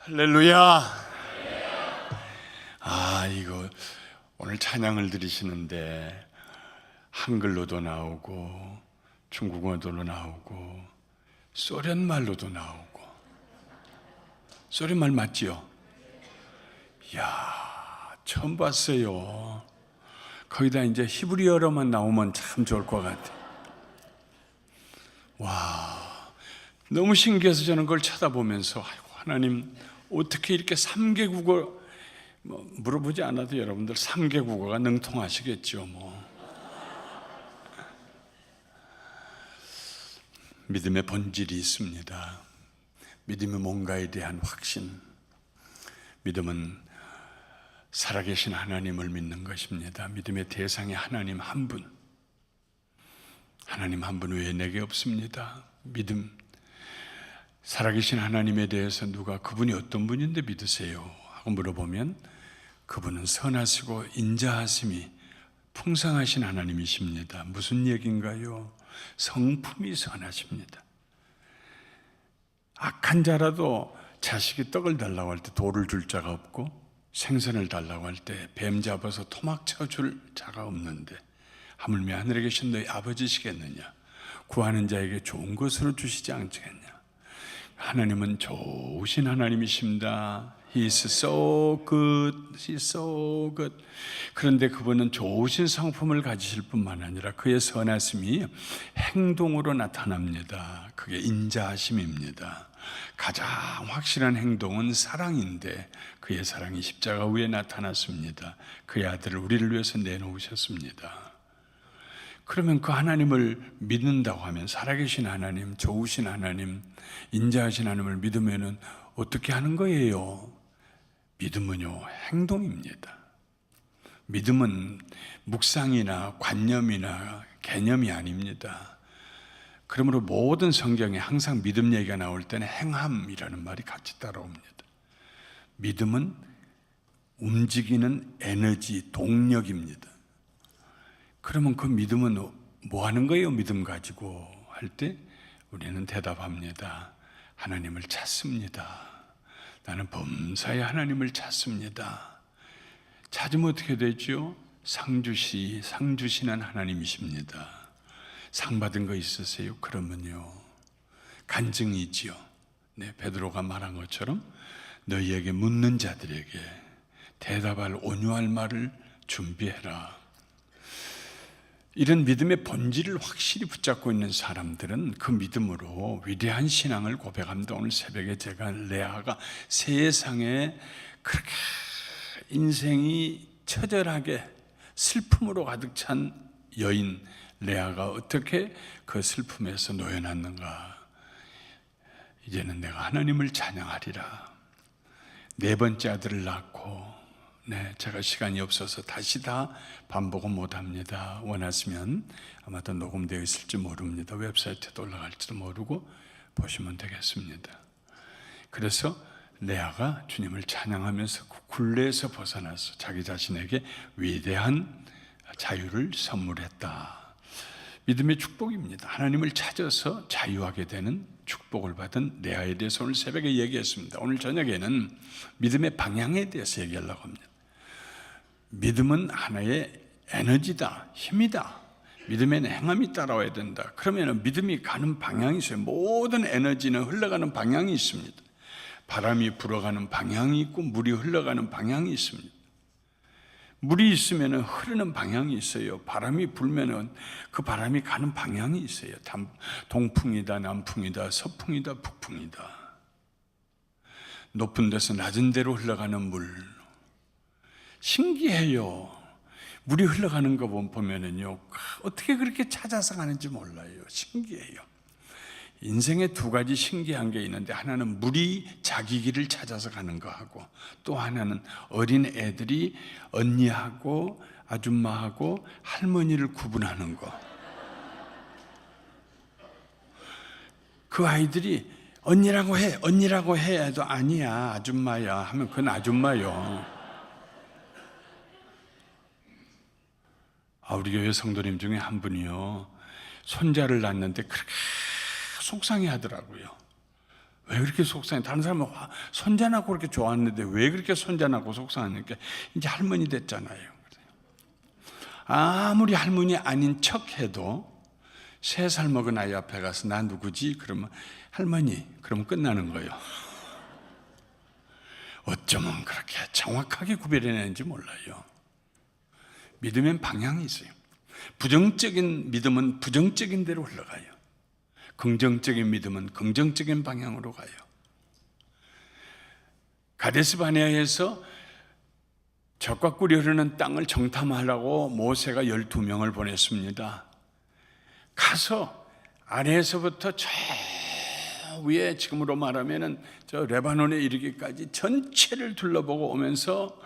할렐루야. 이거 오늘 찬양을 드리시는데 한글로도 나오고 중국어로도 나오고 소련말로도 나오고. 소련말 맞지요? 이야, 처음 봤어요. 거기다 이제 히브리어로만 나오면 참 좋을 것 같아. 와, 너무 신기해서 저는 그걸 쳐다보면서 아이고, 하나님 어떻게 이렇게 3개 국어 물어보지 않아도 여러분들 3개 국어가 능통하시겠죠. 믿음의 본질이 있습니다. 믿음이 뭔가에 대한 확신. 믿음은 살아계신 하나님을 믿는 것입니다. 믿음의 대상이 하나님 한 분. 하나님 한 분 외에 내게 없습니다. 믿음. 살아계신 하나님에 대해서 누가 그분이 어떤 분인데 믿으세요? 하고 물어보면 그분은 선하시고 인자하심이 풍성하신 하나님이십니다. 무슨 얘기인가요? 성품이 선하십니다. 악한 자라도 자식이 떡을 달라고 할 때 돌을 줄 자가 없고 생선을 달라고 할 때 뱀 잡아서 토막쳐 줄 자가 없는데 하물며 하늘에 계신 너희 아버지시겠느냐? 구하는 자에게 좋은 것으로 주시지 않겠냐? 하나님은 좋으신 하나님이십니다. He is so good. He is so good. 그런데 그분은 좋으신 성품을 가지실 뿐만 아니라 그의 선하심이 행동으로 나타납니다. 그게 인자하심입니다. 가장 확실한 행동은 사랑인데 그의 사랑이 십자가 위에 나타났습니다. 그의 아들을 우리를 위해서 내놓으셨습니다. 그러면 그 하나님을 믿는다고 하면 살아계신 하나님, 좋으신 하나님, 인자하신 하나님을 믿으면 어떻게 하는 거예요? 믿음은요, 행동입니다. 믿음은 묵상이나 관념이나 개념이 아닙니다. 그러므로 모든 성경에 항상 믿음 얘기가 나올 때는 행함이라는 말이 같이 따라옵니다. 믿음은 움직이는 에너지, 동력입니다. 그러면 그 믿음은 뭐 하는 거예요? 믿음 가지고 할 때 우리는 대답합니다. 하나님을 찾습니다. 나는 범사에 하나님을 찾습니다. 찾으면 어떻게 되죠? 상 주시는 하나님이십니다. 상 받은 거 있으세요? 그러면요, 간증이 있지요. 베드로가 말한 것처럼 너희에게 묻는 자들에게 대답할 온유할 말을 준비해라. 이런 믿음의 본질을 확실히 붙잡고 있는 사람들은 그 믿음으로 위대한 신앙을 고백합니다. 오늘 새벽에 제가 레아가 세상에 그렇게 인생이 처절하게 슬픔으로 가득 찬 여인 레아가 어떻게 그 슬픔에서 놓여놨는가. 이제는 내가 하나님을 찬양하리라. 4번째 아들을 낳고, 제가 시간이 없어서 다시 다 반복은 못합니다. 원하시면 아마도 녹음되어 있을지 모릅니다. 웹사이트에도 올라갈지도 모르고 보시면 되겠습니다. 그래서 레아가 주님을 찬양하면서 굴레에서 벗어나서 자기 자신에게 위대한 자유를 선물했다. 믿음의 축복입니다. 하나님을 찾아서 자유하게 되는 축복을 받은 레아에 대해서 오늘 새벽에 얘기했습니다. 오늘 저녁에는 믿음의 방향에 대해서 얘기하려고 합니다. 믿음은 하나의 에너지다, 힘이다. 믿음에는 행함이 따라와야 된다. 그러면 믿음이 가는 방향이 있어요. 모든 에너지는 흘러가는 방향이 있습니다. 바람이 불어가는 방향이 있고 물이 흘러가는 방향이 있습니다. 물이 있으면 흐르는 방향이 있어요. 바람이 불면 그 바람이 가는 방향이 있어요. 동풍이다, 남풍이다, 서풍이다, 북풍이다. 높은 데서 낮은 데로 흘러가는 물. 신기해요. 물이 흘러가는 거 보면은요, 어떻게 그렇게 찾아서 가는지 몰라요. 신기해요. 인생에 2가지 신기한 게 있는데, 하나는 물이 자기 길을 찾아서 가는 거하고, 또 하나는 어린 애들이 언니하고 아줌마하고 할머니를 구분하는 거. 그 아이들이 언니라고 해 해도 아니야, 아줌마야 하면 그건 아줌마요. 우리 교회 성도님 중에 한 분이요, 손자를 낳는데 그렇게 속상해 하더라고요. 왜 그렇게 속상해? 다른 사람은 손자나고 그렇게 좋았는데 왜 그렇게 손자나고 속상하니까 이제 할머니 됐잖아요. 아무리 할머니 아닌 척해도 3살 먹은 아이 앞에 가서 나 누구지? 그러면 할머니, 그러면 끝나는 거예요. 어쩌면 그렇게 정확하게 구별해내는지 몰라요. 믿음엔 방향이 있어요. 부정적인 믿음은 부정적인 대로 흘러가요. 긍정적인 믿음은 긍정적인 방향으로 가요. 가데스 바네아에서 젖과 꿀이 흐르는 땅을 정탐하려고 모세가 12명을 보냈습니다. 가서 아래에서부터 저 위에 지금으로 말하면은 저 레바논에 이르기까지 전체를 둘러보고 오면서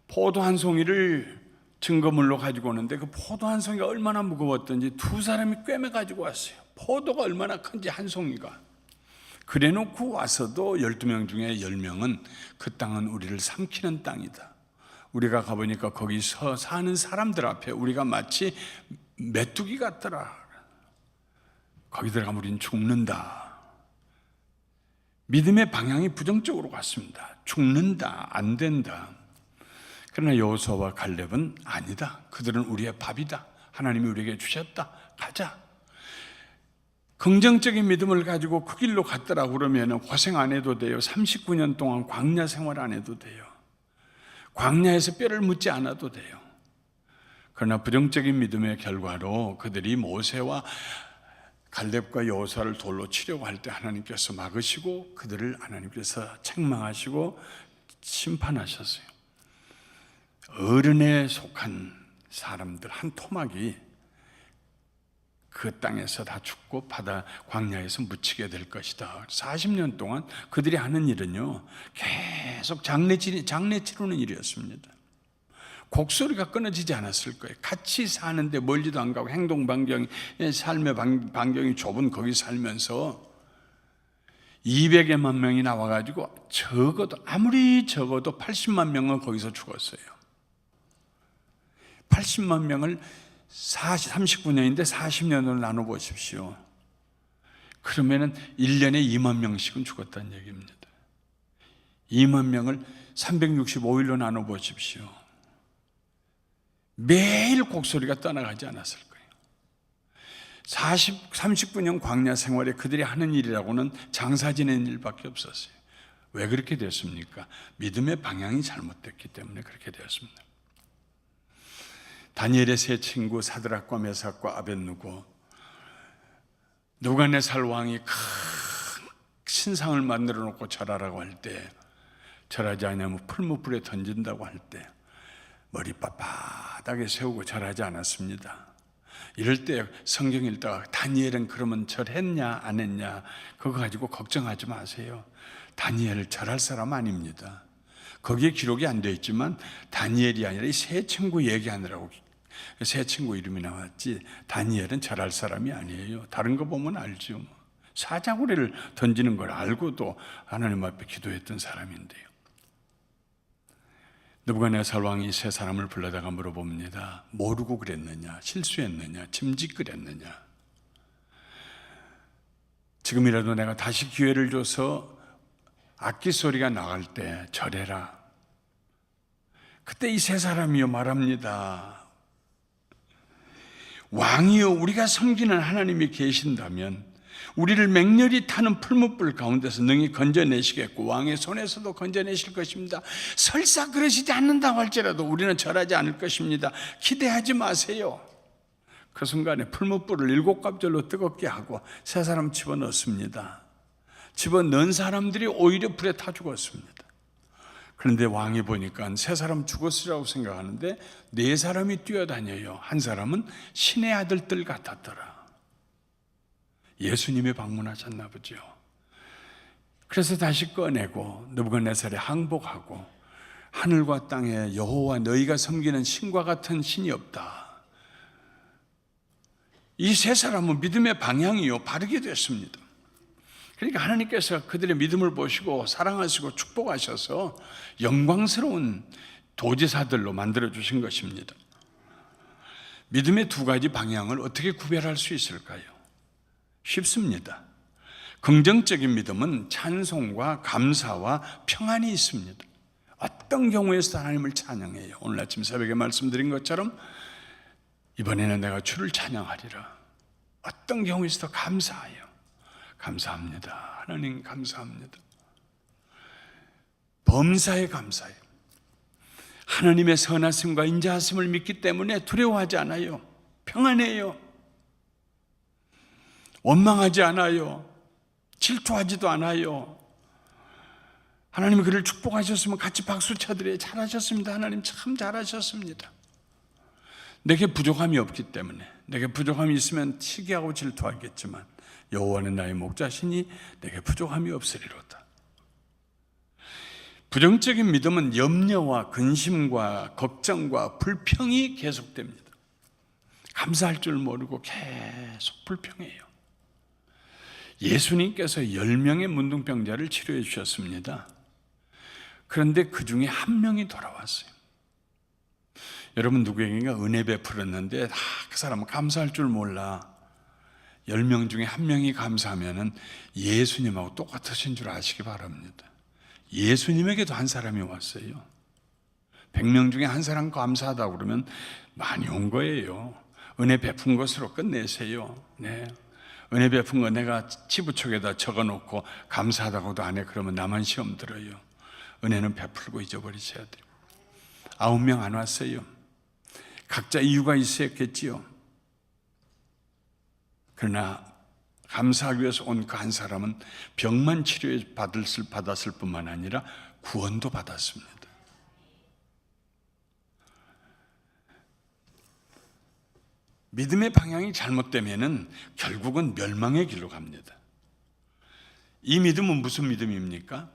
포도 한 송이를 증거물로 가지고 오는데 그 포도 한 송이가 얼마나 무거웠던지 2사람이 꿰매 가지고 왔어요. 포도가 얼마나 큰지 한 송이가. 그래 놓고 와서도 12명 중에 10명은 그 땅은 우리를 삼키는 땅이다. 우리가 가보니까 거기서 사는 사람들 앞에 우리가 마치 메뚜기 같더라. 거기 들어가면 우린 죽는다. 믿음의 방향이 부정적으로 갔습니다. 죽는다, 안 된다. 그러나 여호수아와 갈렙은 아니다. 그들은 우리의 밥이다. 하나님이 우리에게 주셨다. 가자. 긍정적인 믿음을 가지고 그 길로 갔더라 그러면 고생 안 해도 돼요. 39년 동안 광야 생활 안 해도 돼요. 광야에서 뼈를 묻지 않아도 돼요. 그러나 부정적인 믿음의 결과로 그들이 모세와 갈렙과 여호수아를 돌로 치려고 할 때 하나님께서 막으시고 그들을 하나님께서 책망하시고 심판하셨어요. 어른에 속한 사람들 한 토막이 그 땅에서 다 죽고 바다 광야에서 묻히게 될 것이다. 40년 동안 그들이 하는 일은요, 계속 장례 치르는 일이었습니다. 곡소리가 끊어지지 않았을 거예요. 같이 사는데 멀리도 안 가고 행동 반경이, 삶의 반경이 좁은 거기 살면서 200여만 명이 나와가지고 아무리 적어도 80만 명은 거기서 죽었어요. 80만 명을 39년인데 40년으로 나눠보십시오. 그러면은 1년에 2만 명씩은 죽었다는 얘기입니다. 2만 명을 365일로 나눠보십시오. 매일 곡소리가 떠나가지 않았을 거예요. 39년 광야 생활에 그들이 하는 일이라고는 장사 지내는 일밖에 없었어요. 왜 그렇게 됐습니까? 믿음의 방향이 잘못됐기 때문에 그렇게 되었습니다. 다니엘의 세 친구 사드락과 메삭과 아벳느고, 느부갓네살 왕이 큰 신상을 만들어 놓고 절하라고 할 때, 절하지 않으면 풀무불에 던진다고 할 때 머리 빳빳하게 세우고 절하지 않았습니다. 이럴 때 성경 읽다가 다니엘은 그러면 절했냐 안 했냐 그거 가지고 걱정하지 마세요. 다니엘 절할 사람 아닙니다. 거기에 기록이 안 되어 있지만 다니엘이 아니라 이 세 친구 얘기하느라고 세 친구 이름이 나왔지, 다니엘은 절할 사람이 아니에요. 다른 거 보면 알죠. 사자구리를 던지는 걸 알고도 하나님 앞에 기도했던 사람인데요. 느부갓네살 왕이 세 사람을 불러다가 물어봅니다. 모르고 그랬느냐, 실수했느냐, 짐짓그랬느냐. 지금이라도 내가 다시 기회를 줘서 악기 소리가 나갈 때 절해라. 그때 이 세 사람이요 말합니다. 왕이요, 우리가 섬기는 하나님이 계신다면 우리를 맹렬히 타는 풀무불 가운데서 능히 건져내시겠고 왕의 손에서도 건져내실 것입니다. 설사 그러시지 않는다고 할지라도 우리는 절하지 않을 것입니다. 기대하지 마세요. 그 순간에 풀무불을 7갑절로 뜨겁게 하고 세 사람 집어넣습니다. 집어넣은 사람들이 오히려 불에 타 죽었습니다. 그런데 왕이 보니까 세 사람 죽었으라고 생각하는데 4사람이 뛰어다녀요. 한 사람은 신의 아들들 같았더라. 예수님이 방문하셨나 보죠. 그래서 다시 꺼내고 느부갓네살에 항복하고 하늘과 땅에 여호와 너희가 섬기는 신과 같은 신이 없다. 이 세 사람은 믿음의 방향이요 바르게 됐습니다. 그러니까 하나님께서 그들의 믿음을 보시고 사랑하시고 축복하셔서 영광스러운 도지사들로 만들어 주신 것입니다. 믿음의 2가지 방향을 어떻게 구별할 수 있을까요? 쉽습니다. 긍정적인 믿음은 찬송과 감사와 평안이 있습니다. 어떤 경우에서도 하나님을 찬양해요. 오늘 아침 새벽에 말씀드린 것처럼 이번에는 내가 주를 찬양하리라. 어떤 경우에서도 감사해요. 감사합니다. 하나님 감사합니다. 범사에 감사해요. 하나님의 선하심과 인자하심을 믿기 때문에 두려워하지 않아요. 평안해요. 원망하지 않아요. 질투하지도 않아요. 하나님이 그를 축복하셨으면 같이 박수 쳐드려요. 잘하셨습니다. 하나님 참 잘하셨습니다. 내게 부족함이 없기 때문에, 내게 부족함이 있으면 시기하고 질투하겠지만 여호와는 나의 목자시니 내게 부족함이 없으리로다. 부정적인 믿음은 염려와 근심과 걱정과 불평이 계속됩니다. 감사할 줄 모르고 계속 불평해요. 예수님께서 10명의 문둥병자를 치료해 주셨습니다. 그런데 그 중에 한 명이 돌아왔어요. 여러분 누구에게인가 은혜 베풀었는데 그 사람은 감사할 줄 몰라. 10명 중에 한 명이 감사하면 예수님하고 똑같으신 줄 아시기 바랍니다. 예수님에게도 한 사람이 왔어요. 100명 중에 한 사람 감사하다고 그러면 많이 온 거예요. 은혜 베푼 것으로 끝내세요. 네. 은혜 베푼 거 내가 지부촉에다 적어놓고 감사하다고도 안 해. 그러면 나만 시험 들어요. 은혜는 베풀고 잊어버리셔야 돼요. 9명 안 왔어요. 각자 이유가 있었겠지요. 그러나 감사하기 위해서 온 그 한 사람은 병만 치료해 받았을 뿐만 아니라 구원도 받았습니다. 믿음의 방향이 잘못되면은 결국은 멸망의 길로 갑니다. 이 믿음은 무슨 믿음입니까?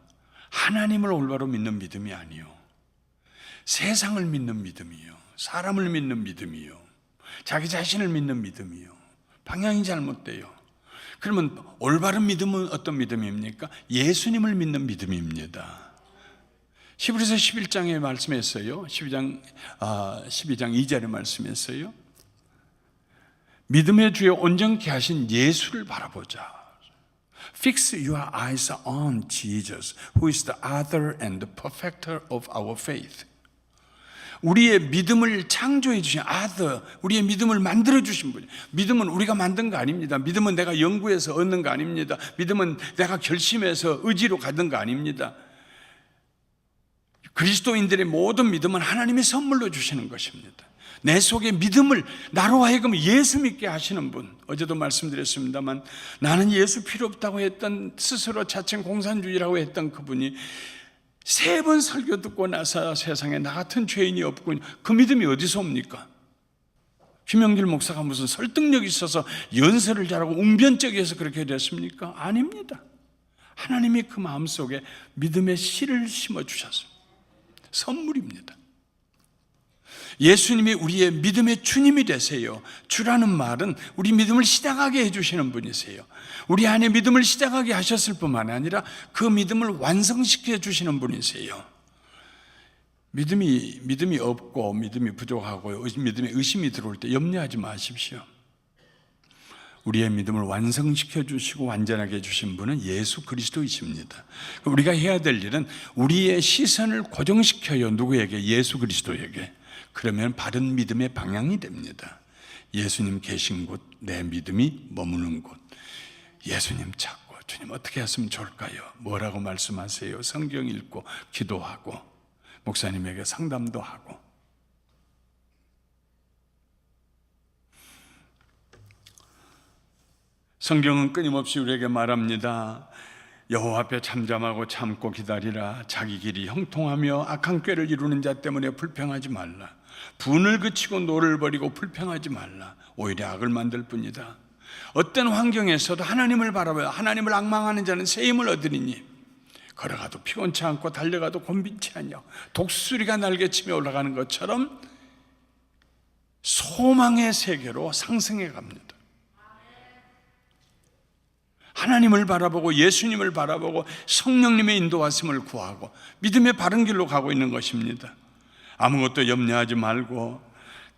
하나님을 올바로 믿는 믿음이 아니요. 세상을 믿는 믿음이요. 사람을 믿는 믿음이요. 자기 자신을 믿는 믿음이요. 방향이 잘못돼요. 그러면 올바른 믿음은 어떤 믿음입니까? 예수님을 믿는 믿음입니다. 히브리서 11장에 말씀했어요. 12장 2절에 말씀했어요. 믿음의 주에 온전케 하신 예수를 바라보자. Fix your eyes on Jesus, who is the author and the perfecter of our faith. 우리의 믿음을 창조해 주신 author, 우리의 믿음을 만들어 주신 분. 믿음은 우리가 만든 거 아닙니다. 믿음은 내가 연구해서 얻는 거 아닙니다. 믿음은 내가 결심해서 의지로 가든 거 아닙니다. 그리스도인들의 모든 믿음은 하나님의 선물로 주시는 것입니다. 내 속에 믿음을 나로 하여금 예수 믿게 하시는 분. 어제도 말씀드렸습니다만 나는 예수 필요 없다고 했던, 스스로 자칭 공산주의라고 했던 그분이 3번 설교 듣고 나서 세상에 나 같은 죄인이 없고, 그 믿음이 어디서 옵니까? 김영길 목사가 무슨 설득력이 있어서 연설을 잘하고 웅변적이어서 그렇게 됐습니까? 아닙니다. 하나님이 그 마음속에 믿음의 씨를 심어주셨습니다. 선물입니다. 예수님이 우리의 믿음의 주님이 되세요. 주라는 말은 우리 믿음을 시작하게 해주시는 분이세요. 우리 안에 믿음을 시작하게 하셨을 뿐만 아니라 그 믿음을 완성시켜 주시는 분이세요. 믿음이 없고 믿음이 부족하고 믿음에 의심이 들어올 때 염려하지 마십시오. 우리의 믿음을 완성시켜 주시고 완전하게 해주신 분은 예수 그리스도이십니다. 우리가 해야 될 일은 우리의 시선을 고정시켜요. 누구에게? 예수 그리스도에게. 그러면 바른 믿음의 방향이 됩니다. 예수님 계신 곳, 내 믿음이 머무는 곳. 예수님 찾고, 주님 어떻게 했으면 좋을까요? 뭐라고 말씀하세요? 성경 읽고 기도하고 목사님에게 상담도 하고. 성경은 끊임없이 우리에게 말합니다. 여호와 앞에 잠잠하고 참고 기다리라. 자기 길이 형통하며 악한 꾀를 이루는 자 때문에 불평하지 말라. 분을 그치고 노를 버리고 불평하지 말라. 오히려 악을 만들 뿐이다. 어떤 환경에서도 하나님을 바라봐요. 하나님을 앙망하는 자는 새 힘을 얻으리니 걸어가도 피곤치 않고 달려가도 곤비치 않냐. 독수리가 날개치며 올라가는 것처럼 소망의 세계로 상승해 갑니다. 하나님을 바라보고 예수님을 바라보고 성령님의 인도하심을 구하고 믿음의 바른 길로 가고 있는 것입니다. 아무것도 염려하지 말고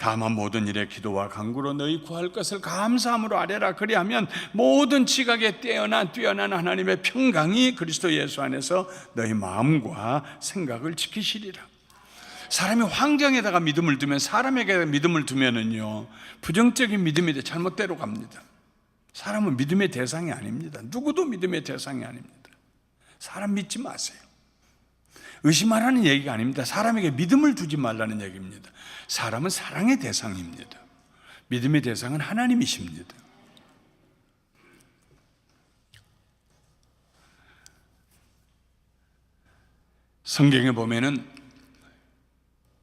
다만 모든 일에 기도와 간구로 너희 구할 것을 감사함으로 아뢰라. 그리하면 모든 지각에 뛰어난 하나님의 평강이 그리스도 예수 안에서 너희 마음과 생각을 지키시리라. 사람이 환경에다가 믿음을 두면, 사람에게 믿음을 두면은요, 부정적인 믿음이 돼 잘못대로 갑니다. 사람은 믿음의 대상이 아닙니다. 누구도 믿음의 대상이 아닙니다. 사람 믿지 마세요. 의심하라는 얘기가 아닙니다. 사람에게 믿음을 두지 말라는 얘기입니다. 사람은 사랑의 대상입니다. 믿음의 대상은 하나님이십니다. 성경에 보면은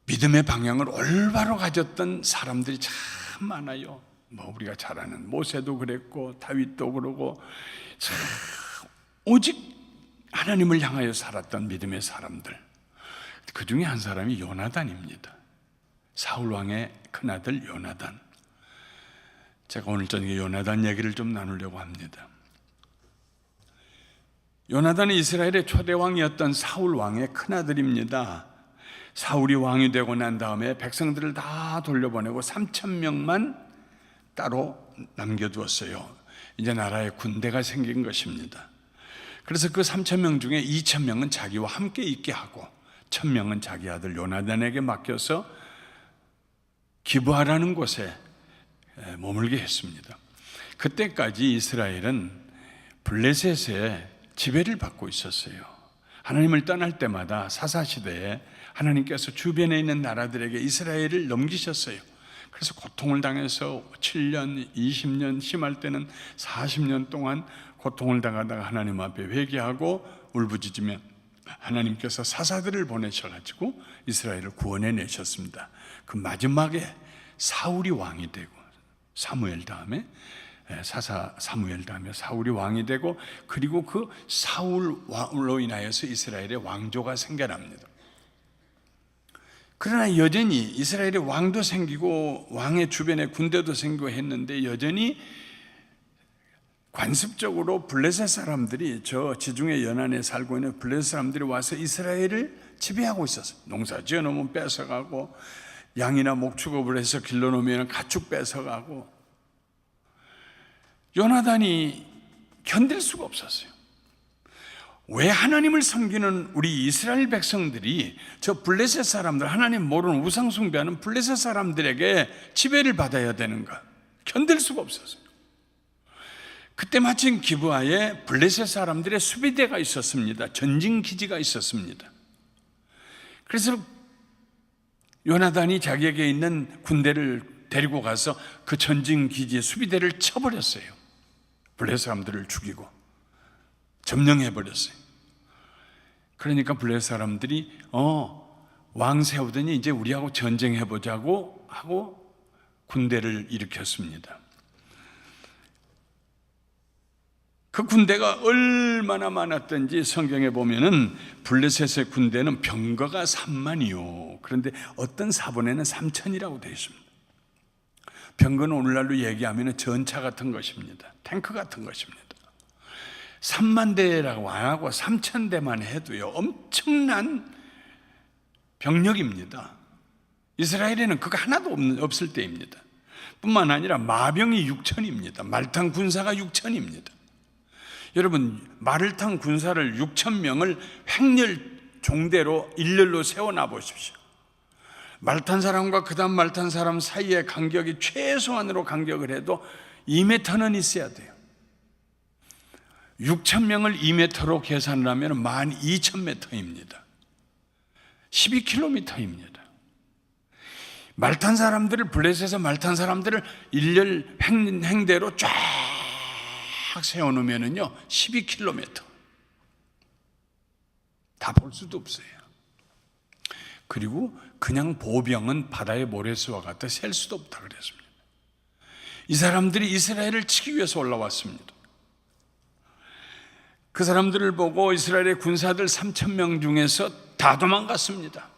믿음의 방향을 올바로 가졌던 사람들이 참 많아요. 우리가 잘 아는 모세도 그랬고 다윗도 그러고, 참 오직 하나님을 향하여 살았던 믿음의 사람들, 그 중에 한 사람이 요나단입니다. 사울 왕의 큰아들 요나단. 제가 오늘 저녁에 요나단 얘기를 좀 나누려고 합니다. 요나단은 이스라엘의 초대 왕이었던 사울 왕의 큰아들입니다. 사울이 왕이 되고 난 다음에 백성들을 다 돌려보내고 3,000명만 따로 남겨두었어요. 이제 나라에 군대가 생긴 것입니다. 그래서 그 3,000명 중에 2,000명은 자기와 함께 있게 하고 1,000명은 자기 아들 요나단에게 맡겨서 기브아라는 곳에 머물게 했습니다. 그때까지 이스라엘은 블레셋의 지배를 받고 있었어요. 하나님을 떠날 때마다 사사시대에 하나님께서 주변에 있는 나라들에게 이스라엘을 넘기셨어요. 그래서 고통을 당해서 7년, 20년, 심할 때는 40년 동안 고통을 당하다가 하나님 앞에 회개하고 울부짖으며 하나님께서 사사들을 보내셔가지고 이스라엘을 구원해 내셨습니다. 그 마지막에 사울이 왕이 되고, 사무엘 다음에 사무엘 다음에 사울이 왕이 되고, 그리고 그 사울로 인하여서 이스라엘의 왕조가 생겨납니다. 그러나 여전히 이스라엘의 왕도 생기고 왕의 주변에 군대도 생기고 했는데, 여전히 관습적으로 블레셋 사람들이, 저 지중해 연안에 살고 있는 블레셋 사람들이 와서 이스라엘을 지배하고 있었어요. 농사 지어놓으면 뺏어가고, 양이나 목축업을 해서 길러놓으면 가축 뺏어가고. 요나단이 견딜 수가 없었어요. 왜 하나님을 섬기는 우리 이스라엘 백성들이 저 블레셋 사람들, 하나님 모르는 우상 숭배하는 블레셋 사람들에게 지배를 받아야 되는가? 견딜 수가 없었어요. 그때 마침 기브아에 블레셋 사람들의 수비대가 있었습니다. 전진 기지가 있었습니다. 그래서 요나단이 자기에게 있는 군대를 데리고 가서 그 전진 기지의 수비대를 쳐버렸어요. 블레셋 사람들을 죽이고 점령해버렸어요. 그러니까 블레셋 사람들이 왕 세우더니 이제 우리하고 전쟁해보자고 하고 군대를 일으켰습니다. 그 군대가 얼마나 많았던지 성경에 보면은 블레셋의 군대는 병거가 3만이요. 그런데 어떤 사본에는 3천이라고 되어 있습니다. 병거는 오늘날로 얘기하면 전차 같은 것입니다. 탱크 같은 것입니다. 3만 대라고 안 하고 3천 대만 해도요, 엄청난 병력입니다. 이스라엘에는 그거 하나도 없을 때입니다. 뿐만 아니라 마병이 6천입니다. 말탄 군사가 6천입니다. 여러분, 말을 탄 군사를 6,000명을 횡렬 종대로 일렬로 세워놔 보십시오. 말탄 사람과 그 다음 말탄 사람 사이의 간격이 최소한으로 간격을 해도 2m는 있어야 돼요. 6,000명을 2m로 계산을 하면 12,000m입니다. 12km입니다. 말탄 사람들을, 블레셋에서 말탄 사람들을 일렬 행대로 쫙 세워놓으면요 12km 다 볼 수도 없어요. 그리고 그냥 보병은 바다의 모래수와 같아 셀 수도 없다 그랬습니다. 이 사람들이 이스라엘을 치기 위해서 올라왔습니다. 그 사람들을 보고 이스라엘의 군사들 3,000명 중에서 다 도망갔습니다.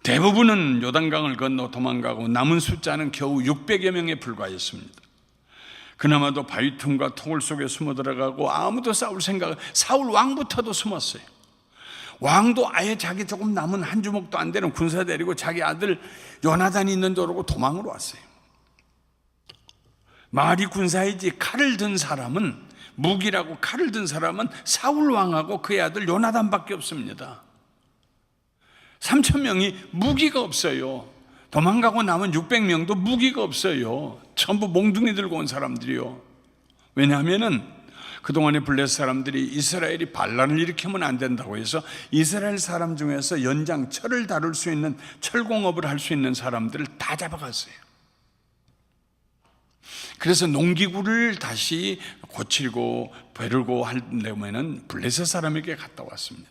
대부분은 요단강을 건너 도망가고 남은 숫자는 겨우 600여 명에 불과했습니다. 그나마도 바위 틈과 통을 속에 숨어 들어가고 아무도 싸울 생각, 사울 왕부터도 숨었어요. 왕도 아예 자기 조금 남은 한 주먹도 안 되는 군사 데리고 자기 아들 요나단이 있는 줄 알고 도망을 왔어요. 말이 군사이지 칼을 든 사람은, 무기라고 칼을 든 사람은 사울 왕하고 그의 아들 요나단밖에 없습니다. 3,000명이 무기가 없어요. 도망가고 남은 600명도 무기가 없어요. 전부 몽둥이 들고 온 사람들이요. 왜냐하면은 그동안에 블레셋 사람들이 이스라엘이 반란을 일으키면 안 된다고 해서 이스라엘 사람 중에서 연장 철을 다룰 수 있는, 철공업을 할 수 있는 사람들을 다 잡아갔어요. 그래서 농기구를 다시 고치고 베르고 하려면은 블레셋 사람에게 갔다 왔습니다.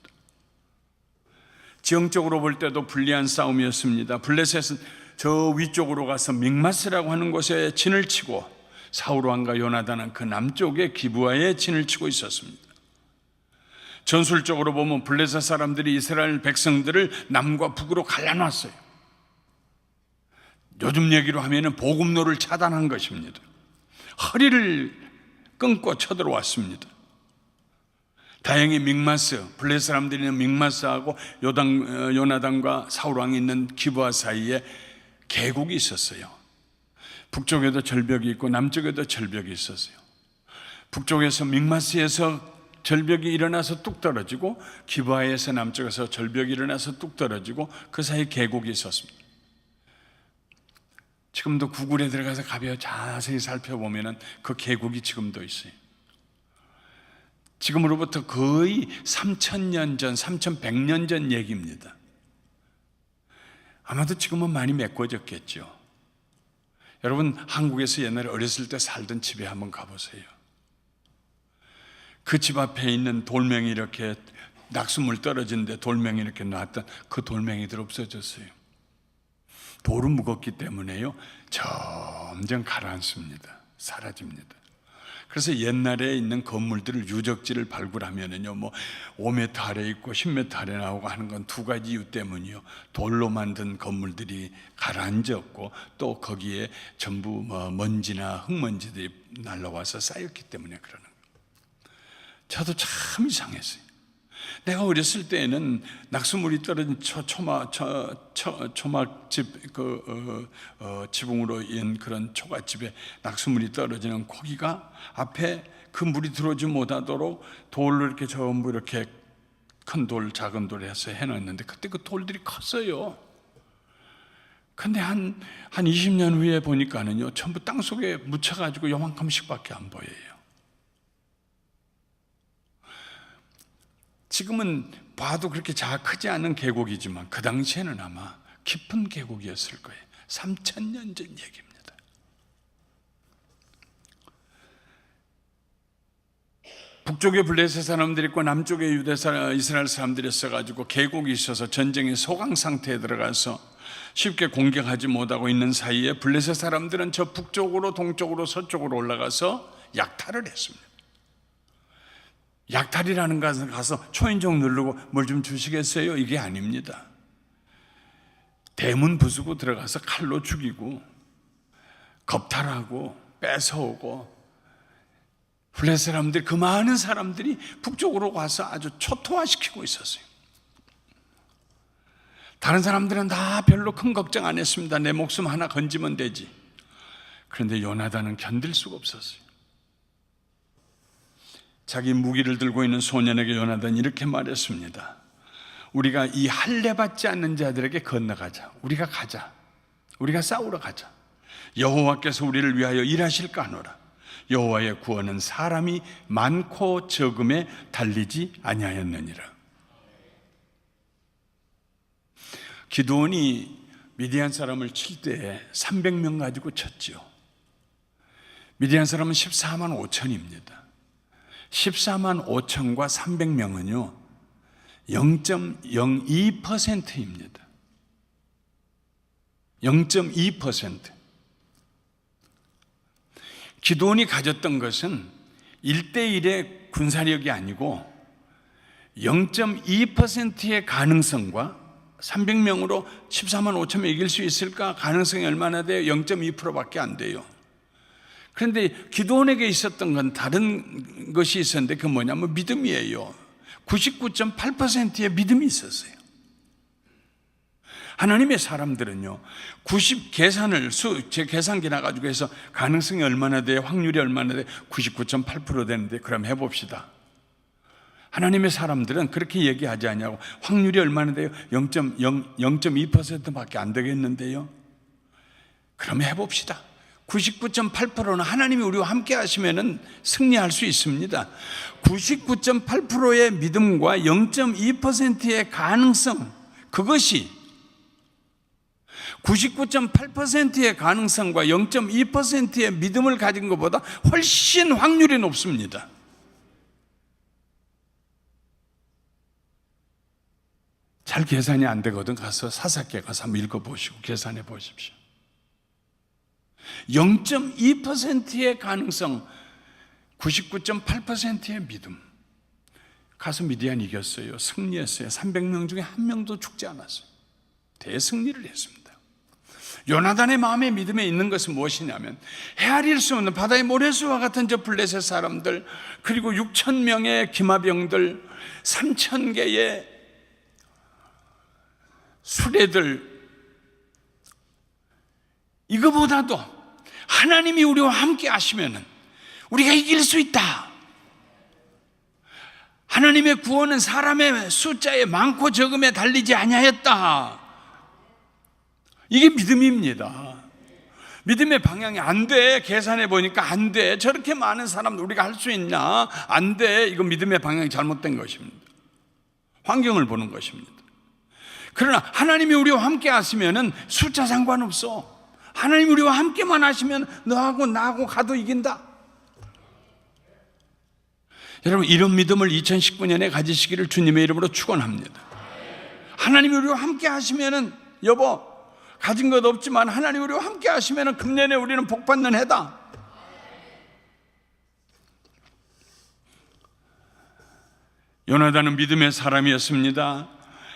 지형적으로 볼 때도 불리한 싸움이었습니다. 블레셋은 저 위쪽으로 가서 믹마스라고 하는 곳에 진을 치고 사울 왕과 요나단은 그 남쪽에 기브아에 진을 치고 있었습니다. 전술적으로 보면 블레셋 사람들이 이스라엘 백성들을 남과 북으로 갈라놨어요. 요즘 얘기로 하면은 보급로를 차단한 것입니다. 허리를 끊고 쳐들어왔습니다. 다행히 믹마스, 블레셋 사람들이 있는 믹마스하고 요나단과 사울 왕이 있는 기브아 사이에 계곡이 있었어요. 북쪽에도 절벽이 있고 남쪽에도 절벽이 있었어요. 북쪽에서 믹마스에서 절벽이 일어나서 뚝 떨어지고 기브아에서 남쪽에서 절벽이 일어나서 뚝 떨어지고 그 사이에 계곡이 있었습니다. 지금도 구글에 들어가서 가벼이 자세히 살펴보면 그 계곡이 지금도 있어요. 지금으로부터 거의 3,000년 전, 3,100년 전 얘기입니다. 아마도 지금은 많이 메꿔졌겠죠. 여러분, 한국에서 옛날에 어렸을 때 살던 집에 한번 가보세요. 그 집 앞에 있는 돌멩이, 이렇게 낙수물 떨어지는데 돌멩이 이렇게 놨던 그 돌멩이들 없어졌어요. 돌은 무겁기 때문에요, 점점 가라앉습니다. 사라집니다. 그래서 옛날에 있는 건물들을, 유적지를 발굴하면은요, 뭐 5m 아래 있고 10m 아래 나오고 하는 건 두 가지 이유 때문이요. 돌로 만든 건물들이 가라앉았고 또 거기에 전부 먼지나 흙먼지들이 날라와서 쌓였기 때문에 그러는 거예요. 저도 참 이상했어요. 내가 어렸을 때에는 낙수물이 떨어진 초막집, 지붕으로 연 그런 초가집에 낙수물이 떨어지는 거기가 앞에 그 물이 들어오지 못하도록 돌로 이렇게 전부 이렇게 큰 돌, 작은 돌 해서 해놨는데 그때 그 돌들이 컸어요. 근데 한 20년 후에 보니까는요, 전부 땅 속에 묻혀가지고 요만큼씩밖에 안 보여요. 지금은 봐도 그렇게 크지 않은 계곡이지만 그 당시에는 아마 깊은 계곡이었을 거예요. 3,000년 전 얘기입니다. 북쪽에 블레셋 사람들이 있고 남쪽에 이스라엘 사람들이 있어가지고 계곡이 있어서 전쟁의 소강 상태에 들어가서 쉽게 공격하지 못하고 있는 사이에 블레셋 사람들은 저 북쪽으로, 동쪽으로, 서쪽으로 올라가서 약탈을 했습니다. 약탈이라는 것은 가서 초인종 누르고 뭘 좀 주시겠어요? 이게 아닙니다. 대문 부수고 들어가서 칼로 죽이고 겁탈하고 뺏어오고, 블레셋 사람들이, 그 많은 사람들이 북쪽으로 가서 아주 초토화시키고 있었어요. 다른 사람들은 다 별로 큰 걱정 안 했습니다. 내 목숨 하나 건지면 되지. 그런데 요나단은 견딜 수가 없었어요. 자기 무기를 들고 있는 소년에게 요나단이 이렇게 말했습니다. 우리가 이 할례받지 않는 자들에게 건너가자. 우리가 가자. 우리가 싸우러 가자. 여호와께서 우리를 위하여 일하실까 하노라. 여호와의 구원은 사람이 많고 적음에 달리지 아니하였느니라. 기드온이 미디안 사람을 칠 때 300명 가지고 쳤죠. 미디안 사람은 14만 5천입니다. 14만 5천과 300명은요 0.02%입니다. 0.2%. 기드온이 가졌던 것은 1대1의 군사력이 아니고 0.2%의 가능성과, 300명으로 14만 5천명 이길 수 있을까? 가능성이 얼마나 돼요? 0.2%밖에 안 돼요. 그런데 기드온에게 있었던 건 다른 것이 있었는데, 그 뭐냐면 믿음이에요. 99.8%의 믿음이 있었어요. 하나님의 사람들은요, 제 계산기 나가지고 해서 가능성이 얼마나 돼요? 확률이 얼마나 돼요? 99.8% 되는데, 그럼 해봅시다. 하나님의 사람들은 그렇게 얘기하지 않냐고. 확률이 얼마나 돼요? 0.2%밖에 안 되겠는데요. 그럼 해봅시다. 99.8%는 하나님이 우리와 함께 하시면 승리할 수 있습니다. 99.8%의 믿음과 0.2%의 가능성, 그것이 99.8%의 가능성과 0.2%의 믿음을 가진 것보다 훨씬 확률이 높습니다. 잘 계산이 안 되거든 가서 사사기에 가서 한번 읽어보시고 계산해 보십시오. 0.2%의 가능성, 99.8%의 믿음. 가서 미디안 이겼어요. 승리했어요. 300명 중에 한 명도 죽지 않았어요. 대승리를 했습니다. 요나단의 마음의 믿음에 있는 것은 무엇이냐면, 헤아릴 수 없는 바다의 모래수와 같은 저 블레셋 사람들, 그리고 6,000명의 기마병들, 3,000개의 수레들, 이거보다도 하나님이 우리와 함께 하시면 우리가 이길 수 있다. 하나님의 구원은 사람의 숫자에 많고 적음에 달리지 아니하였다. 이게 믿음입니다. 믿음의 방향이 안 돼. 계산해 보니까 안 돼. 저렇게 많은 사람 우리가 할 수 있냐? 안 돼. 이거 믿음의 방향이 잘못된 것입니다. 환경을 보는 것입니다. 그러나 하나님이 우리와 함께 하시면은 숫자 상관없어. 하나님 우리와 함께만 하시면 너하고 나하고 가도 이긴다. 여러분, 이런 믿음을 2019년에 가지시기를 주님의 이름으로 축원합니다. 하나님이 우리와 함께 하시면은, 여보, 가진 것 없지만 하나님 우리와 함께 하시면은 금년에 우리는 복받는 해다. 요나단은 믿음의 사람이었습니다.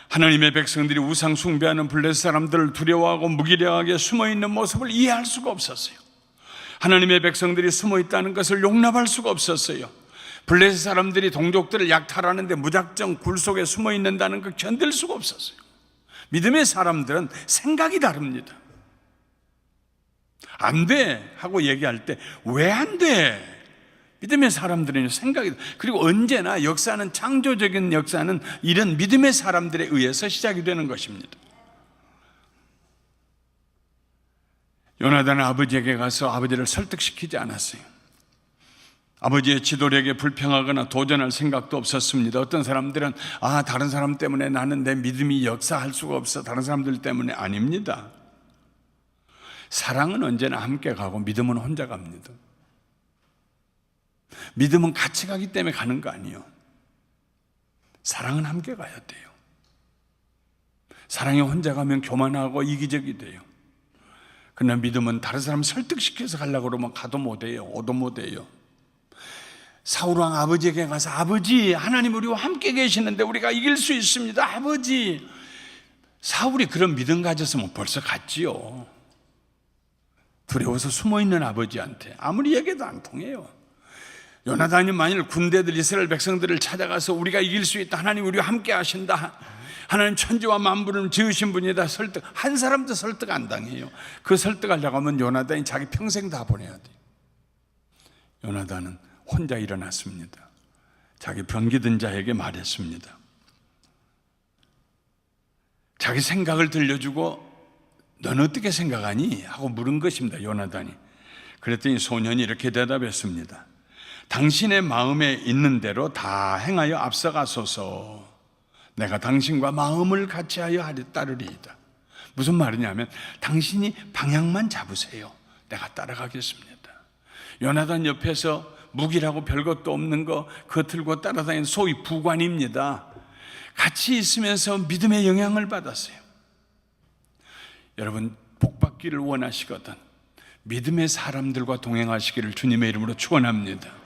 하나님의 백성들이 우상 숭배하는 블레셋 사람들을 두려워하고 무기력하게 숨어있는 모습을 이해할 수가 없었어요. 하나님의 백성들이 숨어있다는 것을 용납할 수가 없었어요. 블레셋 사람들이 동족들을 약탈하는데 무작정 굴 속에 숨어있는다는 걸 견딜 수가 없었어요. 믿음의 사람들은 생각이 다릅니다. 안 돼 하고 얘기할 때 왜 안 돼? 믿음의 사람들은 생각이, 그리고 언제나 역사는, 창조적인 역사는 이런 믿음의 사람들에 의해서 시작이 되는 것입니다. 요나단은 아버지에게 가서 아버지를 설득시키지 않았어요. 아버지의 지도력에 불평하거나 도전할 생각도 없었습니다. 어떤 사람들은 다른 사람 때문에 나는 내 믿음이 역사할 수가 없어. 다른 사람들 때문에. 아닙니다. 사랑은 언제나 함께 가고 믿음은 혼자 갑니다. 믿음은 같이 가기 때문에 가는 거 아니에요. 사랑은 함께 가야 돼요. 사랑이 혼자 가면 교만하고 이기적이 돼요. 그러나 믿음은 다른 사람 설득시켜서 가려고 그러면 가도 못해요. 오도 못해요. 사울왕 아버지에게 가서, 아버지, 하나님 우리와 함께 계시는데 우리가 이길 수 있습니다. 아버지. 사울이 그런 믿음 가졌으면 벌써 갔지요. 두려워서 숨어있는 아버지한테 아무리 얘기해도 안 통해요. 요나단이 만일 군대들, 이스라엘 백성들을 찾아가서 우리가 이길 수 있다, 하나님 우리와 함께 하신다, 하나님 천지와 만물을 지으신 분이다, 설득, 한 사람도 설득 안 당해요. 그 설득하려고 하면 요나단이 자기 평생 다 보내야 돼요. 요나단은 혼자 일어났습니다. 자기 병기든 자에게 말했습니다. 자기 생각을 들려주고 넌 어떻게 생각하니? 하고 물은 것입니다. 요나단이. 그랬더니 소년이 이렇게 대답했습니다. 당신의 마음에 있는 대로 다 행하여 앞서가소서. 내가 당신과 마음을 같이하여 따르리이다. 무슨 말이냐면 당신이 방향만 잡으세요. 내가 따라가겠습니다. 요나단 옆에서 무기라고 별것도 없는 거 그거 들고 따라다니는 소위 부관입니다. 같이 있으면서 믿음의 영향을 받았어요. 여러분, 복받기를 원하시거든 믿음의 사람들과 동행하시기를 주님의 이름으로 축원합니다.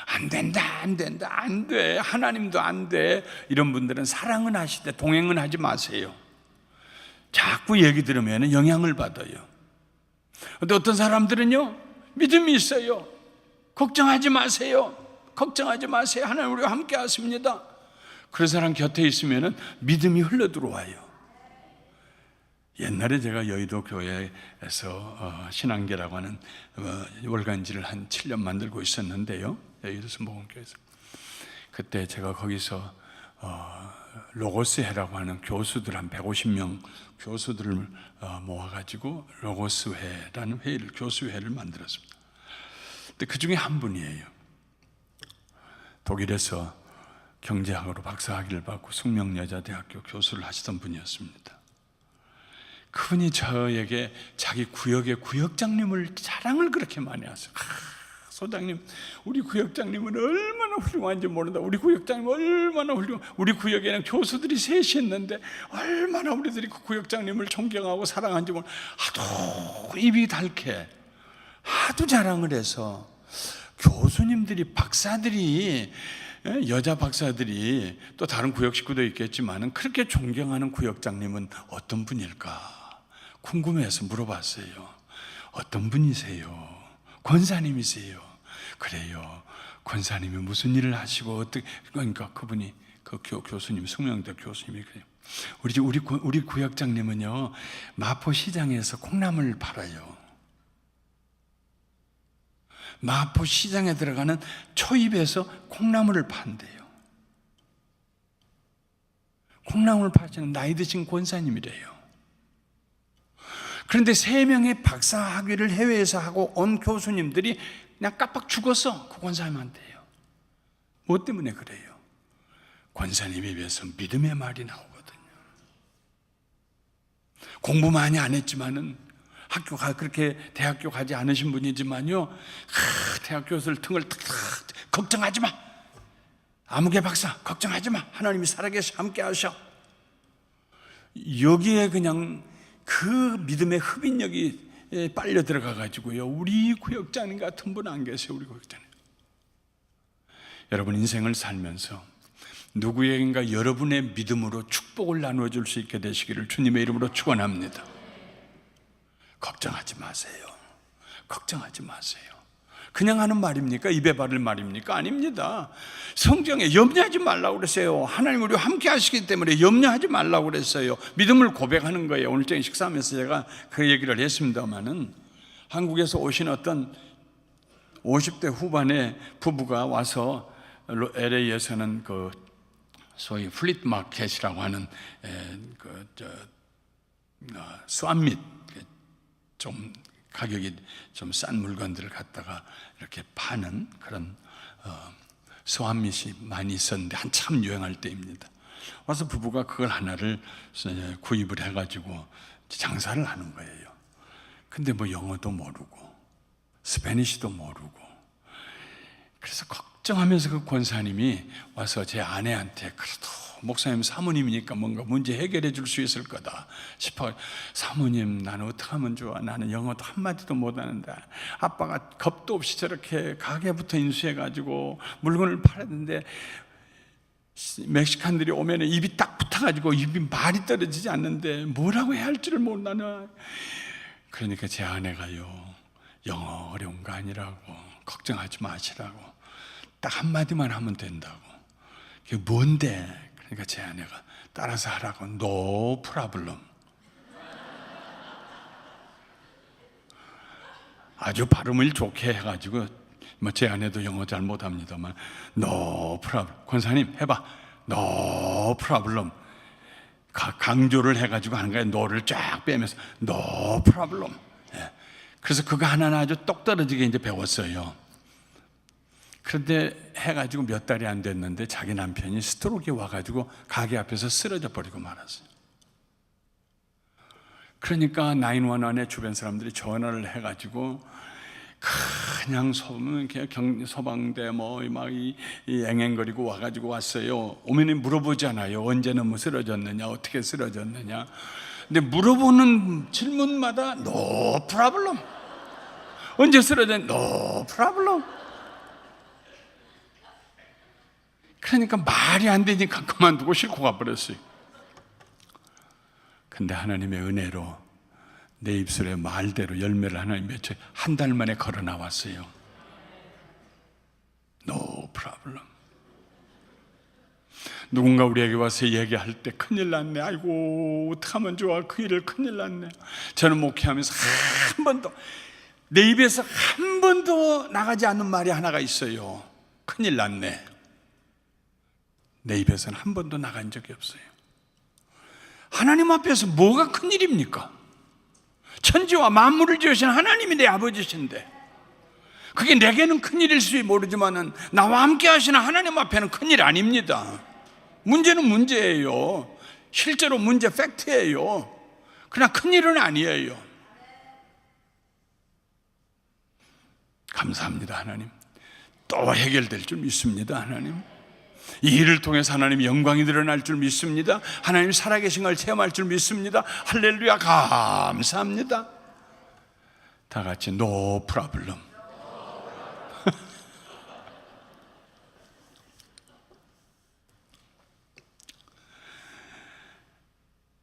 안 된다, 안 된다, 안 돼, 하나님도 안 돼, 이런 분들은 사랑은 하시되 동행은 하지 마세요. 자꾸 얘기 들으면 영향을 받아요. 근데 어떤 사람들은요, 믿음이 있어요. 걱정하지 마세요. 걱정하지 마세요. 하나님 우리와 함께 하십니다. 그런 사람 곁에 있으면 믿음이 흘러 들어와요. 옛날에 제가 여의도 교회에서 신앙계라고 하는 월간지를 한 7년 만들고 있었는데요. 여의도 순복음교회에서. 그때 제가 거기서 로고스회라고 하는 교수들 한 150명 교수들을 모아가지고 로고스회라는 회의를, 교수회를 만들었습니다. 근데 그 중에 한 분이에요. 독일에서 경제학으로 박사학위를 받고 숙명여자대학교 교수를 하시던 분이었습니다. 그분이 저에게 자기 구역의 구역장님을 자랑을 그렇게 많이 하세요. 소장님, 우리 구역장님은 얼마나 훌륭한지 모른다. 우리 구역장님 얼마나 훌륭. 우리 구역에는 교수들이 셋이 있는데 얼마나 우리들이 그 구역장님을 존경하고 사랑하는지 모른다. 하도 입이 닳게 하도 자랑을 해서 교수님들이, 박사들이, 여자 박사들이, 또 다른 구역 식구도 있겠지만 그렇게 존경하는 구역장님은 어떤 분일까 궁금해서 물어봤어요. 어떤 분이세요? 권사님이세요? 그래요. 권사님이 무슨 일을 하시고 어떻게, 그러니까 그분이, 그 교수님, 숙명대 교수님이 그래요. 우리 구역장님은요, 마포시장에서 콩나물을 팔아요. 마포시장에 들어가는 초입에서 콩나물을 판대요. 콩나물 파시는 나이 드신 권사님이래요. 그런데 3명의 박사학위를 해외에서 하고 온 교수님들이 그냥 깜빡 죽었어. 그 권사님한테요. 뭐 때문에 그래요? 권사님에 비해서 믿음의 말이 나오거든요. 공부 많이 안 했지만은 그렇게 대학교 가지 않으신 분이지만요, 대학 교수를 등을 탁 걱정하지 마. 아무개 박사 걱정하지 마. 하나님이 살아계셔 함께 하셔. 여기에 그냥 그 믿음의 흡인력이 빨려 들어가 가지고요, 우리 구역장님 같은 분 안 계세요. 우리 구역장님. 여러분 인생을 살면서 누구에겐가 여러분의 믿음으로 축복을 나누어 줄 수 있게 되시기를 주님의 이름으로 축원합니다. 걱정하지 마세요. 걱정하지 마세요. 그냥 하는 말입니까? 입에 바를 말입니까? 아닙니다. 성경에 염려하지 말라고 그랬어요. 하나님 우리와 함께 하시기 때문에 염려하지 말라고 그랬어요. 믿음을 고백하는 거예요. 오늘 저녁 식사하면서 제가 그 얘기를 했습니다마는, 한국에서 오신 어떤 50대 후반의 부부가 와서 LA에서는 그 소위 플릿 마켓이라고 하는 쏘암밋, 좀 가격이 좀 싼 물건들을 갖다가 이렇게 파는 그런 쏘암밋이 많이 있었는데 한참 유행할 때입니다. 와서 부부가 그걸 하나를 구입을 해가지고 장사를 하는 거예요. 근데 뭐 영어도 모르고 스페니쉬도 모르고, 그래서 걱정하면서 그 권사님이 와서 제 아내한테, 그래도 목사님 사모님이니까 뭔가 문제 해결해 줄 수 있을 거다 싶어, 사모님 나는 어떻게 하면 좋아? 나는 영어도 한마디도 못하는데 아빠가 겁도 없이 저렇게 가게부터 인수해가지고 물건을 팔았는데 멕시칸들이 오면 입이 딱 붙어가지고 입이 말이 떨어지지 않는데 뭐라고 해야 할지를 몰라나. 그러니까 제 아내가요, 영어 어려운 거 아니라고, 걱정하지 마시라고, 딱 한마디만 하면 된다고. 그게 뭔데? 그러니까 제 아내가 따라서 하라고. No problem. 아주 발음을 좋게 해가지고, 뭐 제 아내도 영어 잘 못합니다만 No problem. 권사님 해봐. No problem. 강조를 해가지고 하는 거예요. no를 쫙 빼면서 No problem. 그래서 그거 하나는 아주 똑 떨어지게 이제 배웠어요. 그런데 해가지고 몇 달이 안 됐는데 자기 남편이 스트로크에 와가지고 가게 앞에서 쓰러져 버리고 말았어요. 그러니까 911에 주변 사람들이 전화를 해가지고 그냥 소방대 막 앵앵거리고 와가지고 왔어요. 오면 물어보잖아요. 언제는 쓰러졌느냐, 어떻게 쓰러졌느냐. 근데 물어보는 질문마다 No problem. 언제 쓰러졌냐? No problem. 그러니까 말이 안 되니까 그만두고 싣고 가버렸어요. 근데 하나님의 은혜로 내 입술에 말대로 열매를 하나님 맺혀 한 달 만에 걸어 나왔어요. No problem. 누군가 우리에게 와서 얘기할 때 큰일 났네, 아이고 어떡하면 좋아, 그 일을 큰일 났네. 저는 목회하면서 한 번도 내 입에서 한 번도 나가지 않는 말이 하나가 있어요. 큰일 났네. 내 입에서는 한 번도 나간 적이 없어요. 하나님 앞에서 뭐가 큰일입니까? 천지와 만물을 지으신 하나님이 내 아버지신데, 그게 내게는 큰일일 수 모르지만은 나와 함께 하시는 하나님 앞에는 큰일 아닙니다. 문제는 문제예요. 실제로 문제 팩트예요. 그러나 큰일은 아니에요. 감사합니다, 하나님. 또 해결될 줄 믿습니다, 하나님. 이 일을 통해서 하나님 영광이 드러날 줄 믿습니다. 하나님 살아계신 걸 체험할 줄 믿습니다. 할렐루야, 감사합니다. 다 같이 no problem.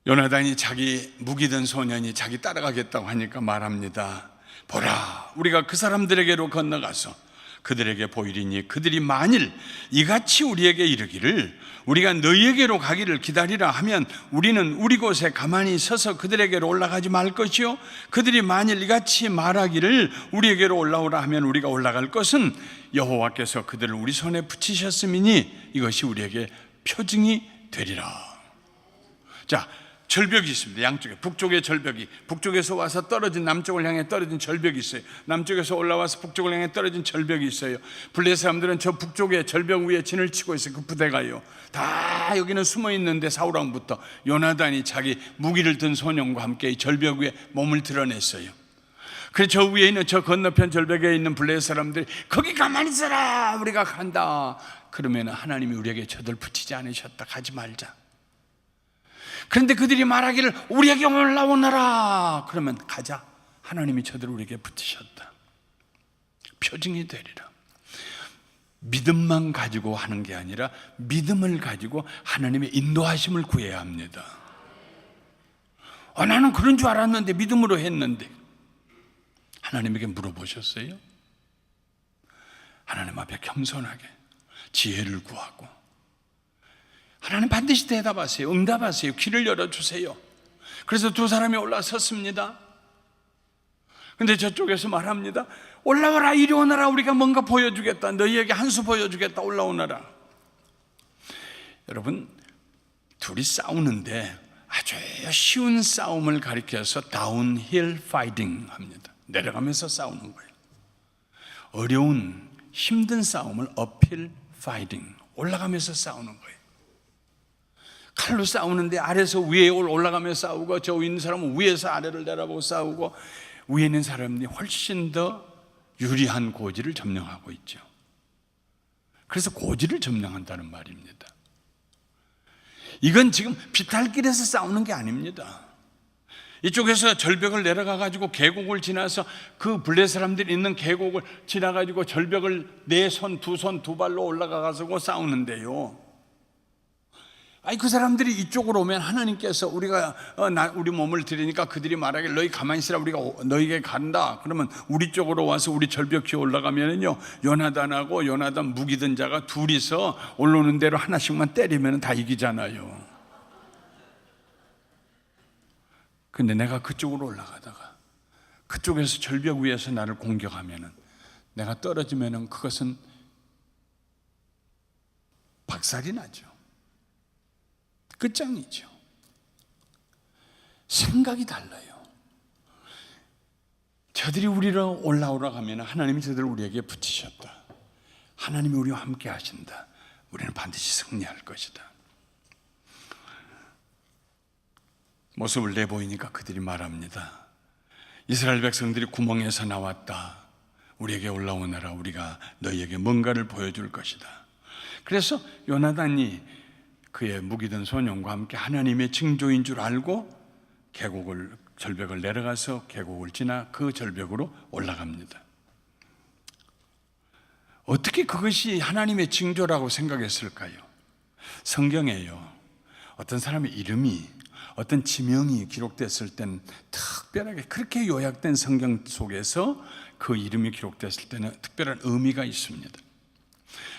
요나단이 자기 무기든 소년이 자기 따라가겠다고 하니까 말합니다. 보라, 우리가 그 사람들에게로 건너가서 그들에게 보이리니 그들이 만일 이같이 우리에게 이르기를 우리가 너희에게로 가기를 기다리라 하면 우리는 우리 곳에 가만히 서서 그들에게로 올라가지 말 것이요, 그들이 만일 이같이 말하기를 우리에게로 올라오라 하면 우리가 올라갈 것은 여호와께서 그들을 우리 손에 붙이셨음이니 이것이 우리에게 표징이 되리라. 자, 절벽이 있습니다. 양쪽에 북쪽에 절벽이, 북쪽에서 와서 떨어진 남쪽을 향해 떨어진 절벽이 있어요. 남쪽에서 올라와서 북쪽을 향해 떨어진 절벽이 있어요. 블레 사람들은 저 북쪽에 절벽 위에 진을 치고 있어요. 그 부대가요. 다 여기는 숨어 있는데 사울 왕부터 요나단이 자기 무기를 든 소년과 함께 이 절벽 위에 몸을 드러냈어요. 그래서 저 위에 있는 저 건너편 절벽에 있는 블레 사람들이 거기 가만히 있어라, 우리가 간다. 그러면 하나님이 우리에게 저들 붙이지 않으셨다, 가지 말자. 그런데 그들이 말하기를 우리에게 올라오너라, 그러면 가자. 하나님이 저들을 우리에게 붙이셨다. 표징이 되리라. 믿음만 가지고 하는 게 아니라 믿음을 가지고 하나님의 인도하심을 구해야 합니다. 나는 그런 줄 알았는데, 믿음으로 했는데. 하나님에게 물어보셨어요? 하나님 앞에 겸손하게 지혜를 구하고 하나님 반드시 대답하세요. 응답하세요. 길을 열어주세요. 그래서 두 사람이 올라섰습니다. 근데 저쪽에서 말합니다. 올라와라, 이리 오너라, 우리가 뭔가 보여주겠다, 너희에게 한 수 보여주겠다, 올라오너라. 여러분, 둘이 싸우는데 아주 쉬운 싸움을 가리켜서 다운힐 파이팅 합니다. 내려가면서 싸우는 거예요. 어려운 힘든 싸움을 업힐 파이팅, 올라가면서 싸우는 거예요. 칼로 싸우는데 아래에서 위에 올라가며 싸우고, 저 위에 있는 사람은 위에서 아래를 내려보고 싸우고, 위에 있는 사람이 훨씬 더 유리한 고지를 점령하고 있죠. 그래서 고지를 점령한다는 말입니다. 이건 지금 비탈길에서 싸우는 게 아닙니다. 이쪽에서 절벽을 내려가 가지고 계곡을 지나서 그 블레 사람들이 있는 계곡을 지나 가지고 절벽을 네 손, 두 손, 두 발로 올라가 가지고 싸우는데요. 그 사람들이 이쪽으로 오면 하나님께서 우리가 우리 몸을 드리니까 그들이 말하길 너희 가만히 있으라, 우리가 너희에게 간다. 그러면 우리 쪽으로 와서 우리 절벽 위에 올라가면은요, 요나단하고 요나단 무기 든 자가 둘이서 올라오는 대로 하나씩만 때리면 다 이기잖아요. 근데 내가 그쪽으로 올라가다가 그쪽에서 절벽 위에서 나를 공격하면은, 내가 떨어지면은 그것은 박살이 나죠. 끝장이죠. 생각이 달라요. 저들이 우리를 올라오라고 하면 하나님이 저들을 우리에게 붙이셨다. 하나님이 우리와 함께 하신다. 우리는 반드시 승리할 것이다. 모습을 내보이니까 그들이 말합니다. 이스라엘 백성들이 구멍에서 나왔다. 우리에게 올라오너라, 우리가 너희에게 뭔가를 보여줄 것이다. 그래서 요나단이 그의 무기든 소년과 함께 하나님의 징조인 줄 알고 절벽을 내려가서 계곡을 지나 그 절벽으로 올라갑니다. 어떻게 그것이 하나님의 징조라고 생각했을까요? 성경에요, 어떤 사람의 이름이, 어떤 지명이 기록됐을 때는 특별하게, 그렇게 요약된 성경 속에서 그 이름이 기록됐을 때는 특별한 의미가 있습니다.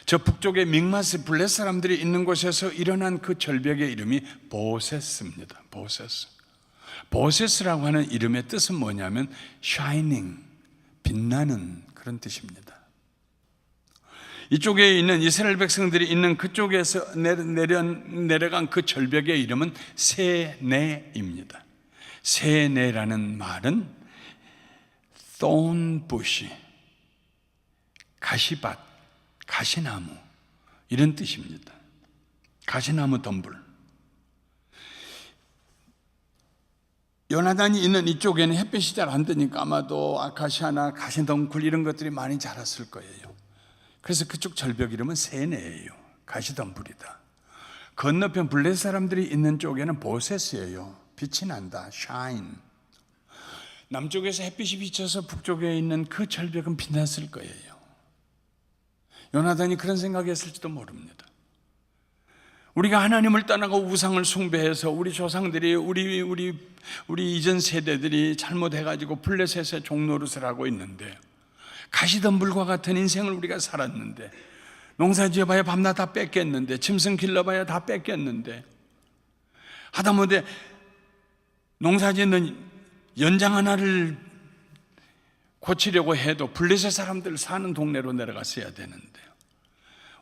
저 북쪽의 믹마스 블레 사람들이 있는 곳에서 일어난 그 절벽의 이름이 보세스입니다. 보세스라고 하는 이름의 뜻은 뭐냐면 shining, 빛나는 그런 뜻입니다. 이쪽에 있는 이스라엘 백성들이 있는 그쪽에서 내려간 그 절벽의 이름은 세네입니다. 세네라는 말은 thorn bush, 가시밭, 가시나무 이런 뜻입니다. 가시나무 덤불. 요나단이 있는 이쪽에는 햇빛이 잘 안 뜨니까 아마도 아카시아나 가시덩굴 이런 것들이 많이 자랐을 거예요. 그래서 그쪽 절벽 이름은 세네예요. 가시덤불이다. 건너편 블레 사람들이 있는 쪽에는 보세스예요. 빛이 난다. shine. 남쪽에서 햇빛이 비쳐서 북쪽에 있는 그 절벽은 빛났을 거예요. 요나단이 그런 생각했을지도 모릅니다. 우리가 하나님을 떠나고 우상을 숭배해서 우리 조상들이 우리 이전 세대들이 잘못해가지고 블레셋의 종노릇을 하고 있는데, 가시덤불과 같은 인생을 우리가 살았는데, 농사 지어봐야 밤낮 다 뺏겼는데, 짐승 길러봐야 다 뺏겼는데, 하다못해 농사 짓는 연장 하나를 고치려고 해도 블레셋 사람들 사는 동네로 내려갔어야 되는데,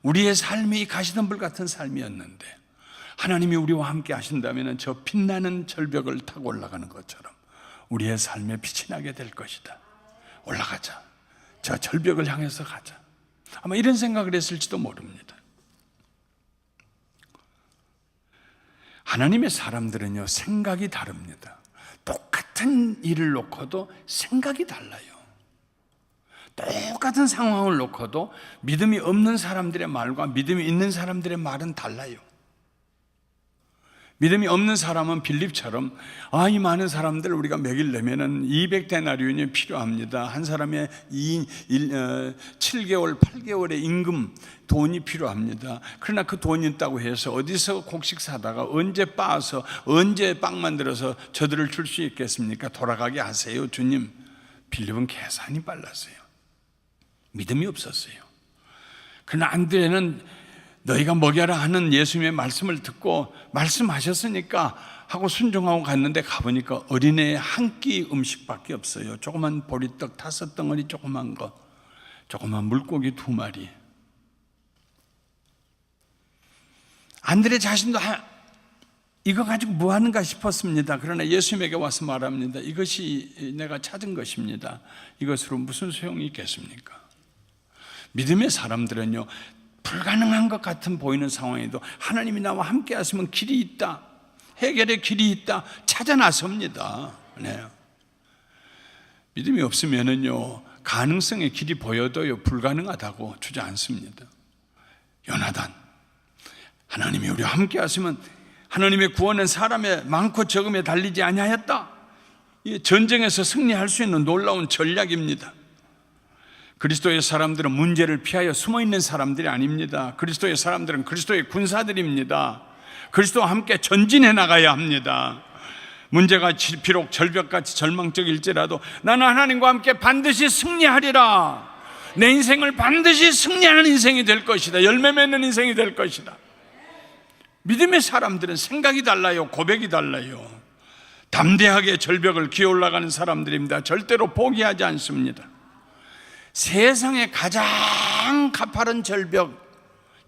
우리의 삶이 가시덤불 같은 삶이었는데 하나님이 우리와 함께 하신다면 저 빛나는 절벽을 타고 올라가는 것처럼 우리의 삶에 빛이 나게 될 것이다. 올라가자. 저 절벽을 향해서 가자. 아마 이런 생각을 했을지도 모릅니다. 하나님의 사람들은요, 생각이 다릅니다. 똑같은 일을 놓고도 생각이 달라요. 똑같은 상황을 놓고도 믿음이 없는 사람들의 말과 믿음이 있는 사람들의 말은 달라요. 믿음이 없는 사람은 빌립처럼 이 많은 사람들 우리가 먹이려면 200데나리온이 필요합니다. 한 사람의 7개월, 8개월의 임금 돈이 필요합니다. 그러나 그 돈이 있다고 해서 어디서 곡식 사다가 언제 빻아서 언제 빵 만들어서 저들을 줄 수 있겠습니까? 돌아가게 하세요, 주님. 빌립은 계산이 빨랐어요. 믿음이 없었어요. 그러나 안드레는 너희가 먹여라 하는 예수님의 말씀을 듣고 말씀하셨으니까 하고 순종하고 갔는데, 가보니까 어린애 한 끼 음식밖에 없어요. 조그만 보리떡 5덩어리, 조그만 거, 조그만 물고기 2마리. 안드레 자신도 이거 가지고 뭐 하는가 싶었습니다. 그러나 예수님에게 와서 말합니다. 이것이 내가 찾은 것입니다. 이것으로 무슨 소용이 있겠습니까? 믿음의 사람들은요, 불가능한 것 같은 보이는 상황에도 하나님이 나와 함께 하시면 길이 있다, 해결의 길이 있다 찾아 나섭니다. 네. 믿음이 없으면은요, 가능성의 길이 보여도요, 불가능하다고 주저앉습니다. 요나단, 하나님이 우리와 함께 하시면 하나님의 구원은 사람의 많고 적음에 달리지 아니하였다. 전쟁에서 승리할 수 있는 놀라운 전략입니다. 그리스도의 사람들은 문제를 피하여 숨어있는 사람들이 아닙니다. 그리스도의 사람들은 그리스도의 군사들입니다. 그리스도와 함께 전진해 나가야 합니다. 문제가 비록 절벽같이 절망적일지라도 나는 하나님과 함께 반드시 승리하리라. 내 인생을 반드시 승리하는 인생이 될 것이다. 열매 맺는 인생이 될 것이다. 믿음의 사람들은 생각이 달라요. 고백이 달라요. 담대하게 절벽을 기어 올라가는 사람들입니다. 절대로 포기하지 않습니다. 세상에 가장 가파른 절벽,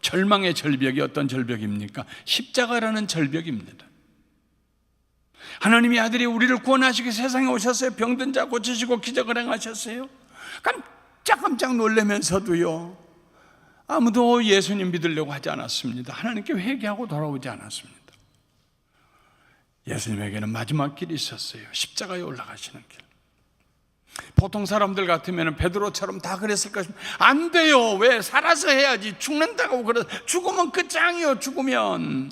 절망의 절벽이 어떤 절벽입니까? 십자가라는 절벽입니다. 하나님의 아들이 우리를 구원하시기 세상에 오셨어요. 병든 자 고치시고 기적을 행하셨어요. 깜짝깜짝 놀라면서도요, 아무도 예수님 믿으려고 하지 않았습니다. 하나님께 회개하고 돌아오지 않았습니다. 예수님에게는 마지막 길이 있었어요. 십자가에 올라가시는 길. 보통 사람들 같으면 베드로처럼 다 그랬을 것입니다. 안 돼요. 왜? 살아서 해야지. 죽는다고 그래. 죽으면 끝장이요. 죽으면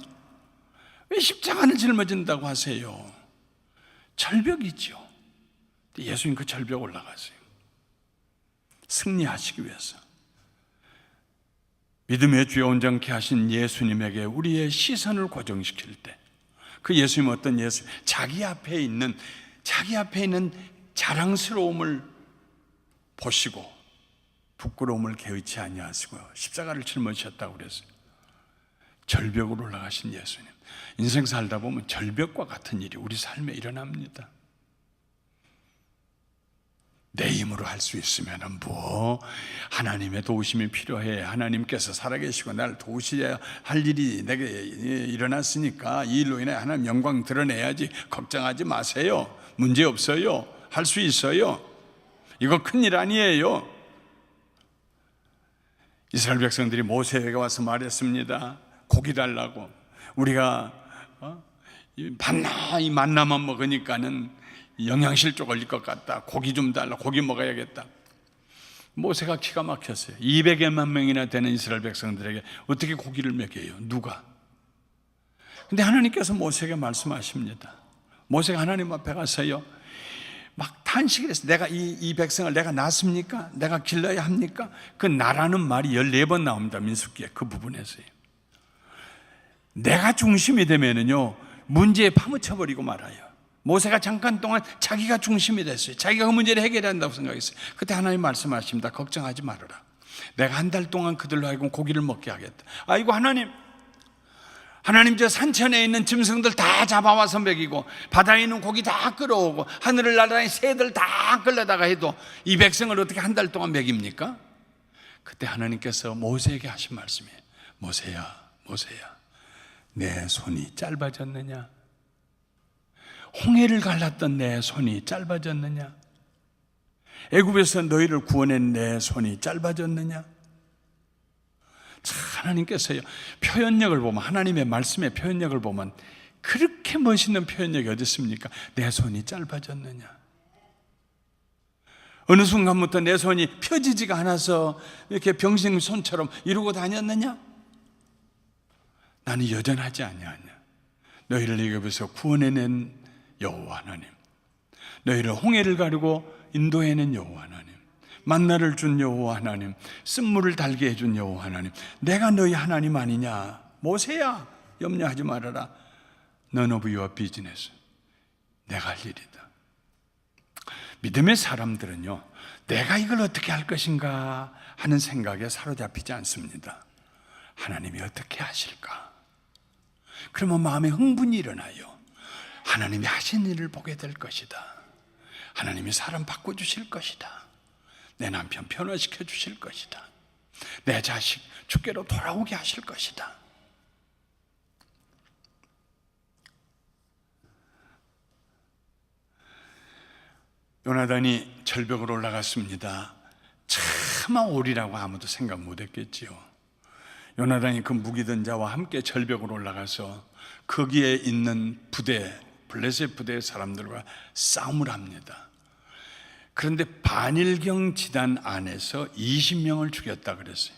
왜 십자가는 짊어진다고 하세요? 절벽이죠. 예수님 그 절벽 올라가세요. 승리하시기 위해서. 믿음의 주여 온전케 하신 예수님에게 우리의 시선을 고정시킬 때, 그 예수님은 어떤 예수? 자기 앞에 있는 자랑스러움을 보시고 부끄러움을 개의치 아니하시고 십자가를 짊어지셨다고 그랬어요. 절벽으로 올라가신 예수님. 인생 살다 보면 절벽과 같은 일이 우리 삶에 일어납니다. 내 힘으로 할 수 있으면 뭐 하나님의 도우심이 필요해. 하나님께서 살아계시고 나를 도우셔야 할 일이 내게 일어났으니까 이 일로 인해 하나님 영광 드러내야지. 걱정하지 마세요. 문제 없어요. 할 수 있어요. 이거 큰일 아니에요. 이스라엘 백성들이 모세에게 와서 말했습니다. 고기 달라고. 우리가 이 만나만 먹으니까는 영양실조 걸릴 것 같다. 고기 좀 달라. 고기 먹어야겠다. 모세가 기가 막혔어요. 200여만 명이나 되는 이스라엘 백성들에게 어떻게 고기를 먹여요? 누가? 근데 하나님께서 모세에게 말씀하십니다. 모세가 하나님 앞에 가서요 막 탄식을 했어요. 내가 이 백성을 내가 낳습니까? 내가 길러야 합니까? 그 나라는 말이 14번 나옵니다. 민수기에 그 부분에서요. 내가 중심이 되면은요 문제에 파묻혀버리고 말아요. 모세가 잠깐 동안 자기가 중심이 됐어요. 자기가 그 문제를 해결한다고 생각했어요. 그때 하나님 말씀하십니다. 걱정하지 말아라. 내가 한 달 동안 그들로 하여금 고기를 먹게 하겠다. 아이고 하나님 저 산천에 있는 짐승들 다 잡아와서 먹이고 바다에 있는 고기 다 끌어오고 하늘을 날아다니는 새들 다 끌려다가 해도 이 백성을 어떻게 한 달 동안 먹입니까? 그때 하나님께서 모세에게 하신 말씀이에요. 모세야 내 손이 짧아졌느냐? 홍해를 갈랐던 내 손이 짧아졌느냐? 애굽에서 너희를 구원한 내 손이 짧아졌느냐? 참 하나님께서요 표현력을 보면 하나님의 말씀의 표현력을 보면 그렇게 멋있는 표현력이 어디 있습니까? 내 손이 짧아졌느냐? 어느 순간부터 내 손이 펴지지가 않아서 이렇게 병신 손처럼 이러고 다녔느냐? 나는 여전하지 아니하냐? 너희를 애굽에서 구원해낸 여호와 하나님, 너희를 홍해를 가르고 인도해낸 여호와 하나님, 만나를 준 여호와 하나님, 쓴물을 달게 해준 여호와 하나님, 내가 너희 하나님 아니냐? 모세야 염려하지 말아라. None of your business. 내가 할 일이다. 믿음의 사람들은요 내가 이걸 어떻게 할 것인가 하는 생각에 사로잡히지 않습니다. 하나님이 어떻게 하실까? 그러면 마음에 흥분이 일어나요. 하나님이 하신 일을 보게 될 것이다. 하나님이 사람 바꿔주실 것이다. 내 남편 변화시켜 주실 것이다. 내 자식 주께로 돌아오게 하실 것이다. 요나단이 절벽으로 올라갔습니다. 차마 오리라고 아무도 생각 못했겠지요. 요나단이 그 무기든 자와 함께 절벽으로 올라가서 거기에 있는 부대, 블레셋 부대의 사람들과 싸움을 합니다. 그런데 반일경 지단 안에서 20명을 죽였다 그랬어요.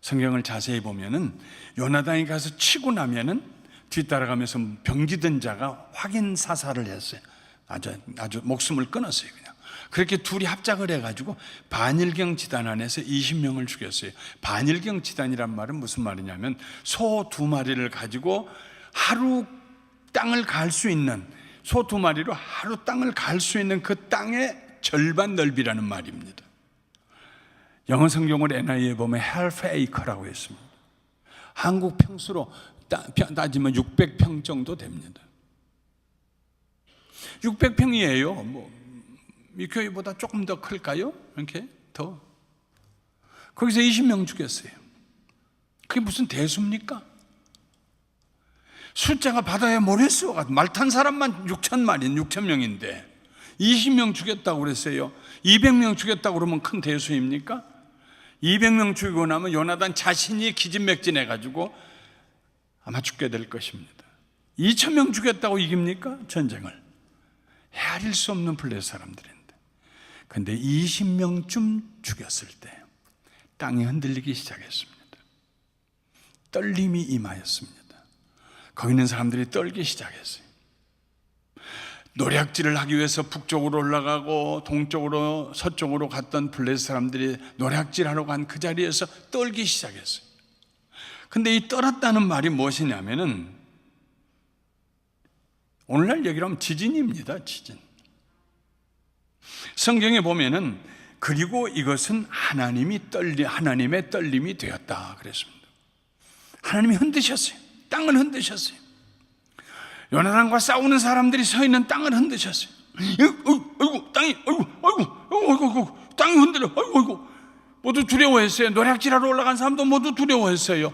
성경을 자세히 보면은 요나단이 가서 치고 나면은 뒤따라가면서 병기든 자가 확인 사살을 했어요. 아주 목숨을 끊었어요. 그냥 그렇게 둘이 합작을 해가지고 반일경 지단 안에서 20명을 죽였어요. 반일경 지단이란 말은 무슨 말이냐면 소 2마리를 가지고 하루 땅을 갈 수 있는, 소 2마리로 하루 땅을 갈 수 있는 그 땅의 절반 넓이라는 말입니다. 영어 성경을 NIV에 보면 half acre라고 했습니다. 한국 평수로 따지면 600평 정도 됩니다. 600평이에요. 이 교회보다 조금 더 클까요? 이렇게 더. 거기서 20명 죽였어요. 그게 무슨 대수입니까? 숫자가 바다에 모래수와 같은, 말 탄 사람만 6,000명인데 20명 죽였다고 그랬어요. 200명 죽였다고 그러면 큰 대수입니까? 200명 죽이고 나면 요나단 자신이 기진맥진해가지고 아마 죽게 될 것입니다. 2,000명 죽였다고 이깁니까? 전쟁을. 헤아릴 수 없는 블레셋 사람들인데, 근데 20명쯤 죽였을 때 땅이 흔들리기 시작했습니다. 떨림이 임하였습니다. 거기 있는 사람들이 떨기 시작했어요. 노략질을 하기 위해서 북쪽으로 올라가고 동쪽으로 서쪽으로 갔던 블레셋 사람들이 노략질하러 간 그 자리에서 떨기 시작했어요. 근데 이 떨었다는 말이 무엇이냐면은 오늘날 얘기로 하면 지진입니다. 지진. 성경에 보면은 그리고 이것은 하나님의 떨림이 되었다 그랬습니다. 하나님이 흔드셨어요. 땅을 흔드셨어요. 요나단과 싸우는 사람들이 서 있는 땅을 흔드셨어요. 아이고, 땅이, 아이고, 땅이 흔들려. 아이고, 모두 두려워했어요. 노략질하러 올라간 사람도 모두 두려워했어요.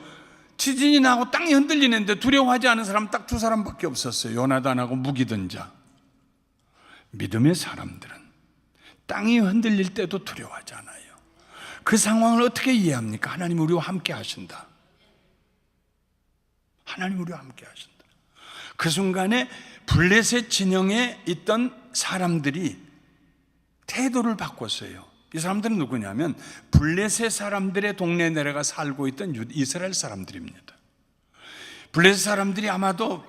지진이 나고 땅이 흔들리는데 두려워하지 않은 사람 딱 두 사람밖에 없었어요. 요나단하고 무기든 자. 믿음의 사람들은 땅이 흔들릴 때도 두려워하지 않아요. 그 상황을 어떻게 이해합니까? 하나님 우리와 함께 하신다. 하나님 우리와 함께 하신다. 그 순간에 블레셋 진영에 있던 사람들이 태도를 바꿨어요. 이 사람들은 누구냐면 블레셋 사람들의 동네에 내려가 살고 있던 이스라엘 사람들입니다. 블레셋 사람들이 아마도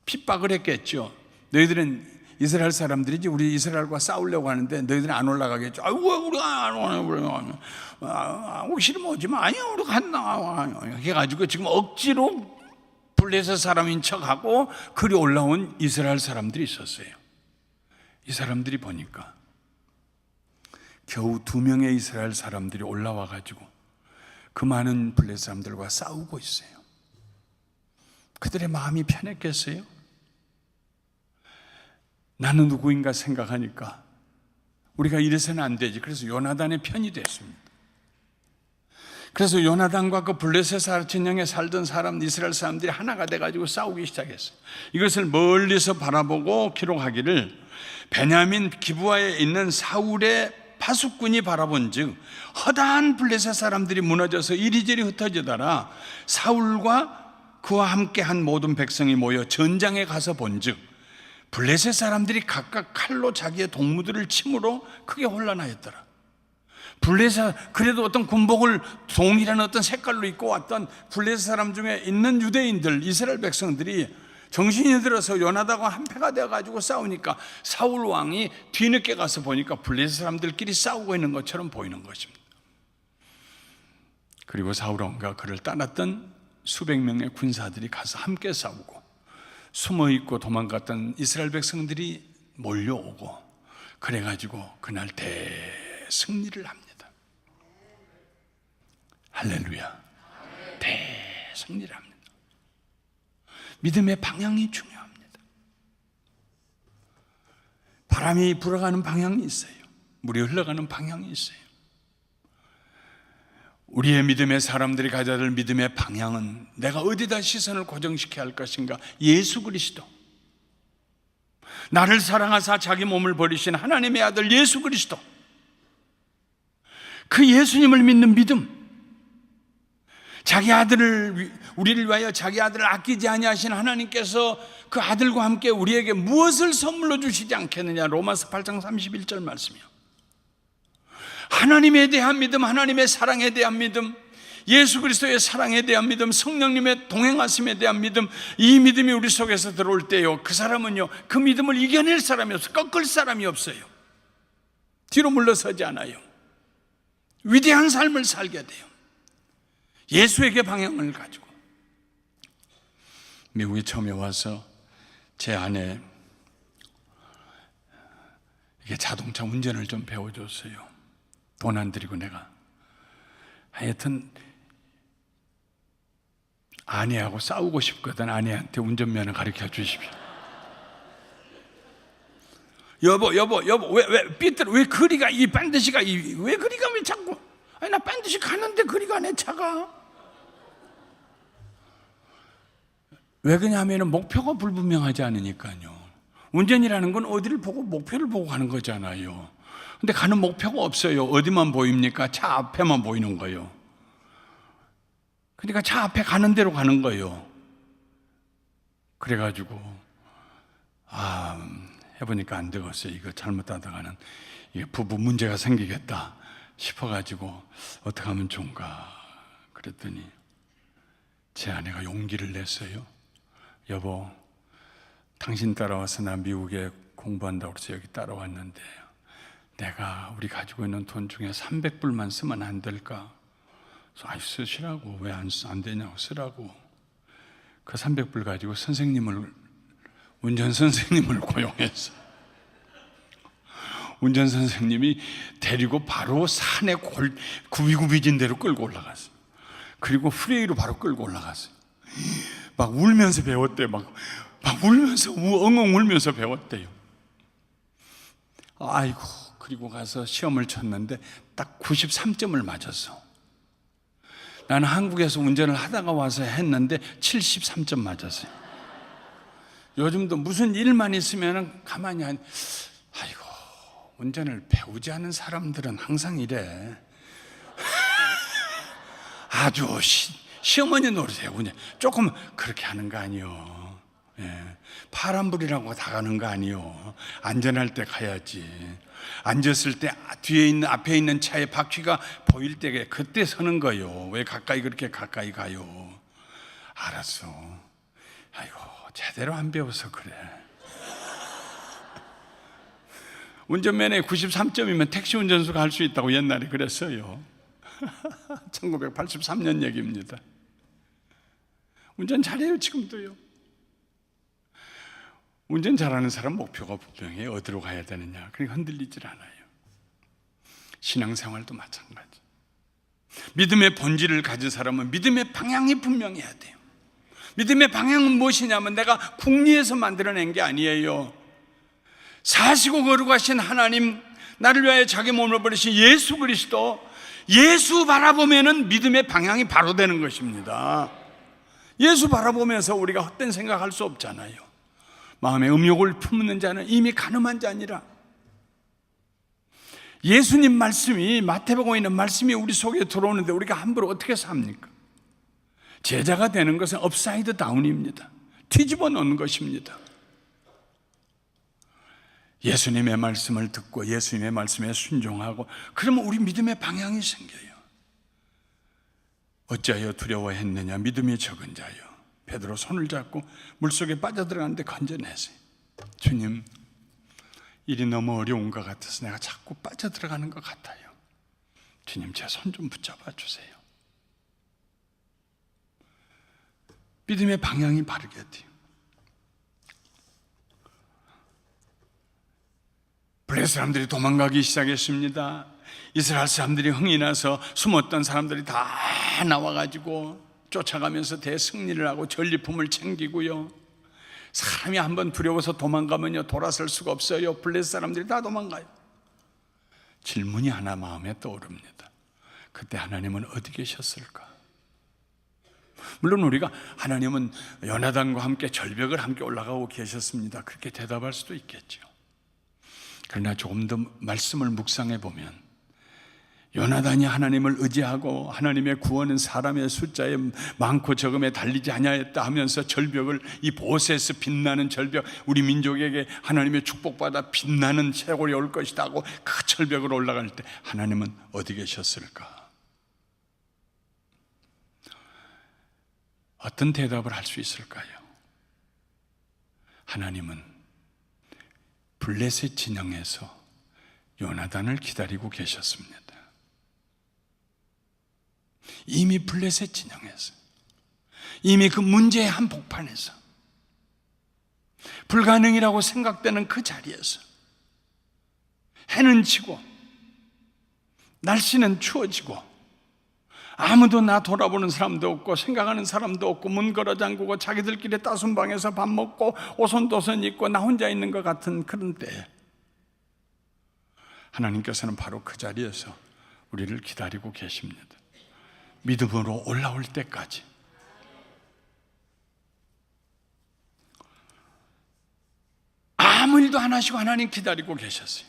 핍박을 했겠죠. 너희들은 이스라엘 사람들이지 우리 이스라엘과 싸우려고 하는데 너희들은 안 올라가겠죠. 아이고 우리가 안 오냐. 오기 싫으면 오지 마. 아니야 우리가 간다. 해가지고 지금 억지로 블레셋 사람인 척하고 그리 올라온 이스라엘 사람들이 있었어요. 이 사람들이 보니까 겨우 2명의 이스라엘 사람들이 올라와 가지고 그 많은 블레셋 사람들과 싸우고 있어요. 그들의 마음이 편했겠어요? 나는 누구인가 생각하니까 우리가 이래서는 안 되지. 그래서 요나단의 편이 됐습니다. 그래서 요나단과 그 블레셋 진영에 살던 이스라엘 사람들이 하나가 돼가지고 싸우기 시작했어요. 이것을 멀리서 바라보고 기록하기를 베냐민 기브아에 있는 사울의 파수꾼이 바라본즉 허다한 블레셋 사람들이 무너져서 이리저리 흩어지다가 사울과 그와 함께한 모든 백성이 모여 전장에 가서 본즉 블레셋 사람들이 각각 칼로 자기의 동무들을 침으로 크게 혼란하였더라. 블레셋 그래도 어떤 군복을 동일한 어떤 색깔로 입고 왔던 블레셋 사람 중에 있는 유대인들 이스라엘 백성들이 정신이 들어서 요나단과 한패가 되어가지고 싸우니까 사울 왕이 뒤늦게 가서 보니까 블레셋 사람들끼리 싸우고 있는 것처럼 보이는 것입니다. 그리고 사울 왕과 그를 따랐던 수백 명의 군사들이 가서 함께 싸우고 숨어있고 도망갔던 이스라엘 백성들이 몰려오고 그래가지고 그날 대승리를 합니다. 할렐루야. 대승리를 합니다. 믿음의 방향이 중요합니다. 바람이 불어가는 방향이 있어요. 물이 흘러가는 방향이 있어요. 우리의 믿음의 사람들이 가져야 될 믿음의 방향은 내가 어디다 시선을 고정시켜야 할 것인가? 예수 그리스도. 나를 사랑하사 자기 몸을 버리신 하나님의 아들 예수 그리스도. 그 예수님을 믿는 믿음. 자기 아들을 우리를 위하여 자기 아들을 아끼지 아니하신 하나님께서 그 아들과 함께 우리에게 무엇을 선물로 주시지 않겠느냐. 로마서 8장 31절 말씀이요. 하나님에 대한 믿음, 하나님의 사랑에 대한 믿음, 예수 그리스도의 사랑에 대한 믿음, 성령님의 동행하심에 대한 믿음, 이 믿음이 우리 속에서 들어올 때요, 그 사람은요 그 믿음을 이겨낼 사람이 없어요. 꺾을 사람이 없어요. 뒤로 물러서지 않아요. 위대한 삶을 살게 돼요. 예수에게 방향을 가지고. 미국에 처음에 와서 제 아내 이게 자동차 운전을 좀 배워줬어요. 돈 안 들이고 내가. 하여튼 아내하고 싸우고 싶거든. 아내한테 운전면허 가르쳐 주십시오. 여보 왜 삐뚤어? 왜 거리가 이 반드시가 왜 거리가 왜 자꾸? 아니 나 반드시 가는데 거리가 내 차가. 왜 그러냐면 목표가 불분명하지 않으니까요. 운전이라는 건 어디를 보고 목표를 보고 가는 거잖아요. 근데 가는 목표가 없어요. 어디만 보입니까? 차 앞에만 보이는 거예요. 그러니까 차 앞에 가는 대로 가는 거예요. 그래가지고 해보니까 안 되겠어요. 이거 잘못하다가는 이게 부부 문제가 생기겠다 싶어가지고 어떻게 하면 좋은가 그랬더니 제 아내가 용기를 냈어요. 여보, 당신 따라와서 나 미국에 공부한다고 해서 여기 따라왔는데 내가 우리 가지고 있는 돈 중에 300불만 쓰면 안 될까? 그래서 쓰시라고. 왜 안 되냐고. 쓰라고. 그 300불 가지고 운전 선생님을 고용했어. 운전 선생님이 데리고 바로 산에 구비구비진 대로 끌고 올라갔어요. 그리고 프레이로 바로 끌고 올라갔어요. 막 울면서 배웠대요. 막 울면서 엉엉 울면서 배웠대요. 아이고, 그리고 가서 시험을 쳤는데 딱 93점을 맞았어. 나는 한국에서 운전을 하다가 와서 했는데 73점 맞았어요. 요즘도 무슨 일만 있으면 가만히 아이고, 운전을 배우지 않은 사람들은 항상 이래. 아주 시어머니 노릇이에요. 조금 그렇게 하는 거 아니요. 예. 파란불이라고 다 가는 거 아니요. 안전할 때 가야지. 앉았을 때 앞에 있는 차의 바퀴가 보일 때 그때 서는 거요. 왜 그렇게 가까이 가요? 알았어. 아이고, 제대로 안 배워서 그래. 운전면허 93점이면 택시 운전수가 할 수 있다고 옛날에 그랬어요. 1983년 얘기입니다. 운전 잘해요, 지금도요. 운전 잘하는 사람 목표가 분명해요. 어디로 가야 되느냐. 그러니까 흔들리질 않아요. 신앙생활도 마찬가지. 믿음의 본질을 가진 사람은 믿음의 방향이 분명해야 돼요. 믿음의 방향은 무엇이냐면 내가 궁리에서 만들어낸 게 아니에요. 사시고 거룩하신 하나님, 나를 위하여 자기 몸을 버리신 예수 그리스도, 예수 바라보면은 믿음의 방향이 바로 되는 것입니다. 예수 바라보면서 우리가 헛된 생각할 수 없잖아요. 마음에 음욕을 품는 자는 이미 가늠한 자니라. 예수님 말씀이, 마태복음에 있는 말씀이 우리 속에 들어오는데 우리가 함부로 어떻게 삽니까? 제자가 되는 것은 업사이드 다운입니다. 뒤집어 놓는 것입니다. 예수님의 말씀을 듣고 예수님의 말씀에 순종하고, 그러면 우리 믿음의 방향이 생겨요. 어찌하여 두려워했느냐, 믿음이 적은 자여. 베드로 손을 잡고 물속에 빠져들어갔는데 건져내세요. 주님, 일이 너무 어려운 것 같아서 내가 자꾸 빠져들어가는 것 같아요. 주님, 제 손 좀 붙잡아 주세요. 믿음의 방향이 바르게 돼요. 블레 사람들이 도망가기 시작했습니다. 이스라엘 사람들이 흥이 나서 숨었던 사람들이 다 나와가지고 쫓아가면서 대승리를 하고 전리품을 챙기고요. 사람이 한번 두려워서 도망가면요, 돌아설 수가 없어요. 블레 사람들이 다 도망가요. 질문이 하나 마음에 떠오릅니다. 그때 하나님은 어디 계셨을까? 물론 우리가 하나님은 요나단과 함께 절벽을 함께 올라가고 계셨습니다, 그렇게 대답할 수도 있겠죠. 그러나 조금 더 말씀을 묵상해 보면 요나단이 하나님을 의지하고 하나님의 구원은 사람의 숫자에 많고 적음에 달리지 아니하였다 하면서 절벽을, 이 보세스 빛나는 절벽, 우리 민족에게 하나님의 축복받아 빛나는 세월이 올 것이다 하고 그 절벽으로 올라갈 때 하나님은 어디 계셨을까? 어떤 대답을 할 수 있을까요? 하나님은 블레셋 진영에서 요나단을 기다리고 계셨습니다. 이미 블레셋 진영에서, 이미 그 문제의 한복판에서, 불가능이라고 생각되는 그 자리에서 해는 지고 날씨는 추워지고 아무도 나 돌아보는 사람도 없고 생각하는 사람도 없고 문 걸어 잠그고 자기들끼리 따순 방에서 밥 먹고 오손도손 있고 나 혼자 있는 것 같은 그런 때에 하나님께서는 바로 그 자리에서 우리를 기다리고 계십니다. 믿음으로 올라올 때까지. 아무 일도 안 하시고 하나님 기다리고 계셨어요.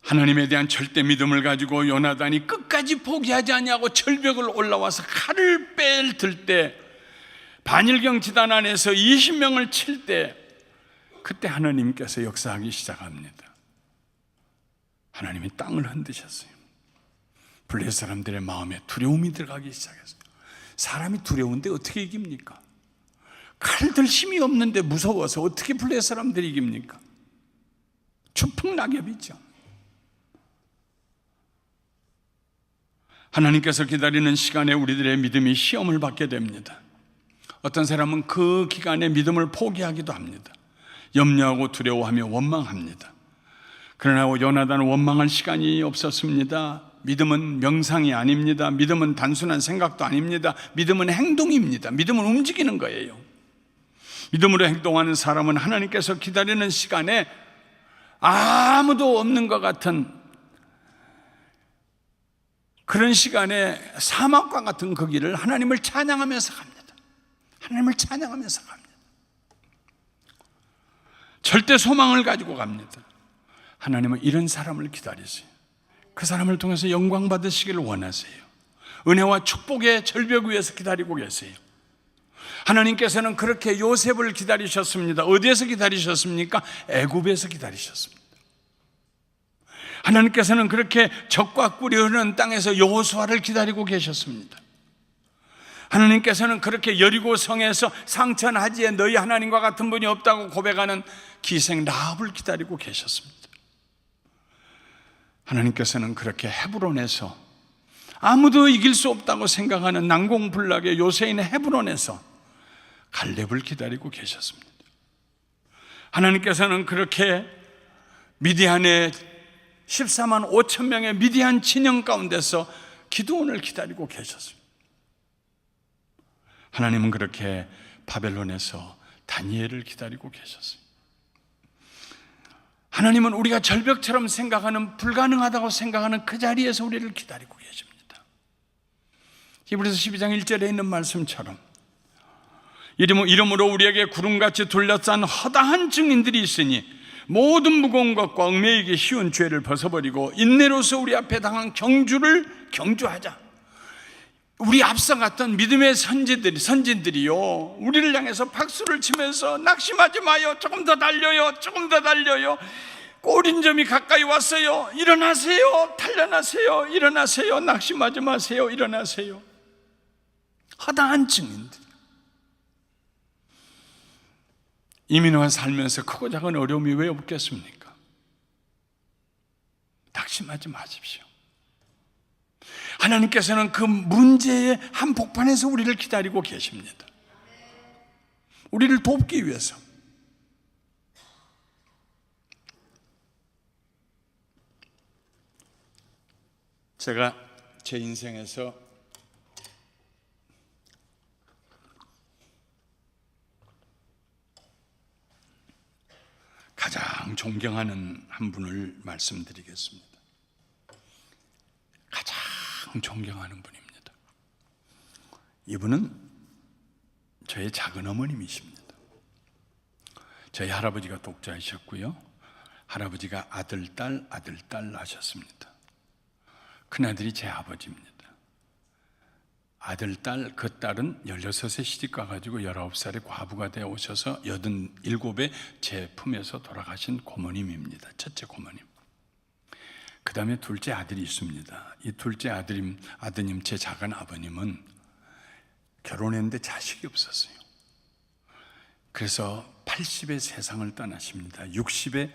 하나님에 대한 절대 믿음을 가지고 요나단이 끝까지 포기하지 아니하고 절벽을 올라와서 칼을 들 때, 반일경 지단 안에서 20명을 칠 때, 그때 하나님께서 역사하기 시작합니다. 하나님이 땅을 흔드셨어요. 블레셋 사람들의 마음에 두려움이 들어가기 시작했어요. 사람이 두려운데 어떻게 이깁니까? 칼 들 힘이 없는데 무서워서 어떻게 블레셋 사람들이 이깁니까? 추풍낙엽이죠. 하나님께서 기다리는 시간에 우리들의 믿음이 시험을 받게 됩니다. 어떤 사람은 그 기간에 믿음을 포기하기도 합니다. 염려하고 두려워하며 원망합니다. 그러나 요나단은 원망할 시간이 없었습니다. 믿음은 명상이 아닙니다. 믿음은 단순한 생각도 아닙니다. 믿음은 행동입니다. 믿음은 움직이는 거예요. 믿음으로 행동하는 사람은 하나님께서 기다리는 시간에 아무도 없는 것 같은 그런 시간에 사막과 같은 그 길을 하나님을 찬양하면서 갑니다. 하나님을 찬양하면서 갑니다. 절대 소망을 가지고 갑니다. 하나님은 이런 사람을 기다리세요. 그 사람을 통해서 영광 받으시기를 원하세요. 은혜와 축복의 절벽 위에서 기다리고 계세요. 하나님께서는 그렇게 요셉을 기다리셨습니다. 어디에서 기다리셨습니까? 애굽에서 기다리셨습니다. 하나님께서는 그렇게 적과 꿀이 흐르는 땅에서 여호수아를 기다리고 계셨습니다. 하나님께서는 그렇게 여리고 성에서 상천하지에 너희 하나님과 같은 분이 없다고 고백하는 기생 라합을 기다리고 계셨습니다. 하나님께서는 그렇게 헤브론에서 아무도 이길 수 없다고 생각하는 난공불락의 요새인의 헤브론에서 갈렙을 기다리고 계셨습니다. 하나님께서는 그렇게 미디안의 14만 5천 명의 미디안 진영 가운데서 기드온을 기다리고 계셨습니다. 하나님은 그렇게 바벨론에서 다니엘을 기다리고 계셨어요. 하나님은 우리가 절벽처럼 생각하는, 불가능하다고 생각하는 그 자리에서 우리를 기다리고 계십니다. 히브리서 12장 1절에 있는 말씀처럼 이름으로 우리에게 구름같이 둘러싼 허다한 증인들이 있으니 모든 무거운 것과 얽매이기 쉬운 죄를 벗어버리고 인내로서 우리 앞에 당한 경주를 경주하자. 우리 앞서갔던 믿음의 선진들이요, 우리를 향해서 박수를 치면서 낙심하지 마요, 조금 더 달려요, 조금 더 달려요, 꼬린점이 가까이 왔어요, 일어나세요, 단련하세요, 일어나세요, 낙심하지 마세요, 일어나세요. 허다한 증인들, 이민와 살면서 크고 작은 어려움이 왜 없겠습니까? 낙심하지 마십시오. 하나님께서는 그 문제의 한복판에서 우리를 기다리고 계십니다. 우리를 돕기 위해서. 제가 제 인생에서 가장 존경하는 한 분을 말씀드리겠습니다. 가장 존경하는 분입니다. 이분은 저의 작은 어머님이십니다. 저희 할아버지가 독자이셨고요, 할아버지가 아들, 딸 하셨습니다. 큰아들이 제 아버지입니다. 아들, 딸, 그 딸은 16세 시집가 가지고 19살에 과부가 되어 오셔서 87에 제 품에서 돌아가신 고모님입니다. 첫째 고모님. 그 다음에 둘째 아들이 있습니다. 이 둘째 아드님 제 작은 아버님은 결혼했는데 자식이 없었어요. 그래서 80에 세상을 떠나십니다. 60에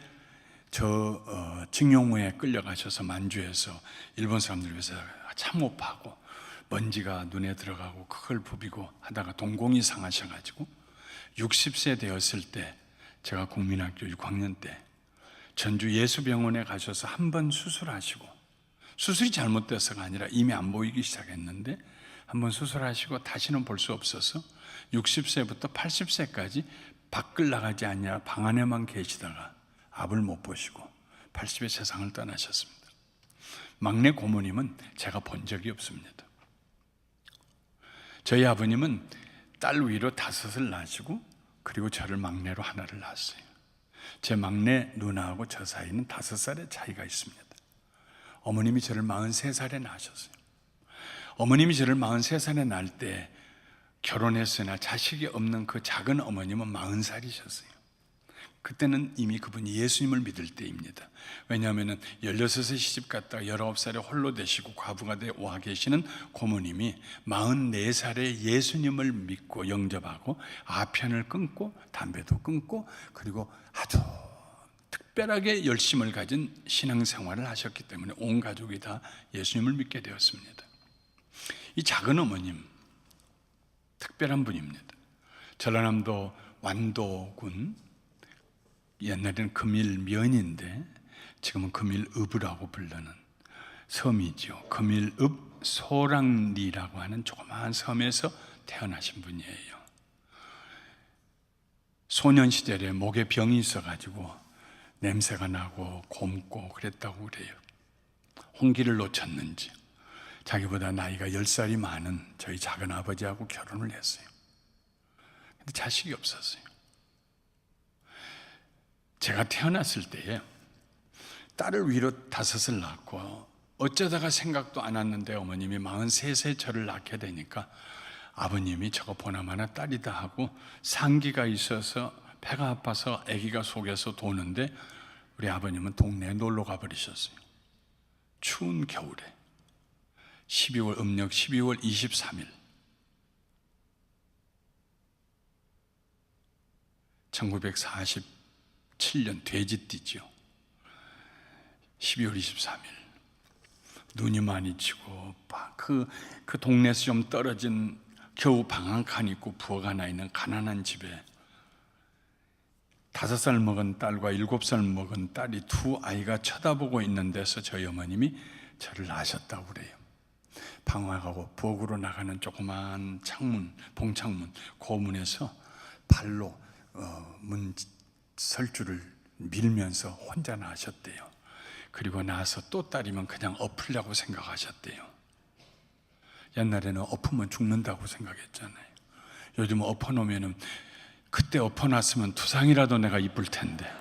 징용호에 끌려가셔서 만주에서 일본 사람들 위해서 참호파하고 먼지가 눈에 들어가고 그걸 부비고 하다가 동공이 상하셔가지고 60세 되었을 때, 제가 국민학교 6학년 때 전주 예수병원에 가셔서 한 번 수술하시고, 수술이 잘못돼서가 아니라 이미 안 보이기 시작했는데 한 번 수술하시고 다시는 볼 수 없어서 60세부터 80세까지 밖을 나가지 않냐 방 안에만 계시다가 앞을 못 보시고 80에 세상을 떠나셨습니다. 막내 고모님은 제가 본 적이 없습니다. 저희 아버님은 딸 위로 5을 낳으시고 그리고 저를 막내로 하나를 낳았어요. 제 막내 누나하고 저 사이는 5살의 차이가 있습니다. 어머님이 저를 43살에 낳으셨어요. 어머님이 저를 43살에 낳을 때 결혼했으나 자식이 없는 그 작은 어머님은 40살이셨어요. 그때는 이미 그분이 예수님을 믿을 때입니다. 왜냐하면 16세 시집 갔다가 19살에 홀로 되시고 과부가 되어 와 계시는 고모님이 44살에 예수님을 믿고 영접하고 아편을 끊고 담배도 끊고 그리고 아주 특별하게 열심을 가진 신앙생활을 하셨기 때문에 온 가족이 다 예수님을 믿게 되었습니다. 이 작은 어머님 특별한 분입니다. 전라남도 완도군, 옛날에는 금일면인데 지금은 금일읍이라고 부르는 섬이죠. 금일읍 소랑리라고 하는 조그마한 섬에서 태어나신 분이에요. 소년 시절에 목에 병이 있어가지고 냄새가 나고 곪고 그랬다고 그래요. 홍기를 놓쳤는지 자기보다 나이가 10살이 많은 저희 작은 아버지하고 결혼을 했어요. 근데 자식이 없었어요. 제가 태어났을 때에 딸을 위로 5을 낳고 어쩌다가 생각도 안 왔는데 어머님이 43세 저를 낳게 되니까 아버님이 저거 보나마나 딸이다 하고 상기가 있어서 배가 아파서 아기가 속에서 도는데 우리 아버님은 동네에 놀러 가버리셨어요. 추운 겨울에 12월 음력 12월 23일 1947년 돼지띠죠. 12월 23일 눈이 많이 치고 그 동네에서 좀 떨어진 겨우 방 한 칸 있고 부엌 하나 있는 가난한 집에 5살 먹은 딸과 7살 먹은 딸이 두 아이가 쳐다보고 있는 데서 저희 어머님이 저를 낳으셨다고 그래요. 방황하고 부엌으로 나가는 조그만 창문, 봉창문, 고문에서 발로 문 설줄을 밀면서 혼자 낳으셨대요. 그리고 나서 또 딸이면 그냥 엎으려고 생각하셨대요. 옛날에는 엎으면 죽는다고 생각했잖아요. 요즘은 엎어놓으면 그때 엎어놨으면 두상이라도 내가 입을 텐데.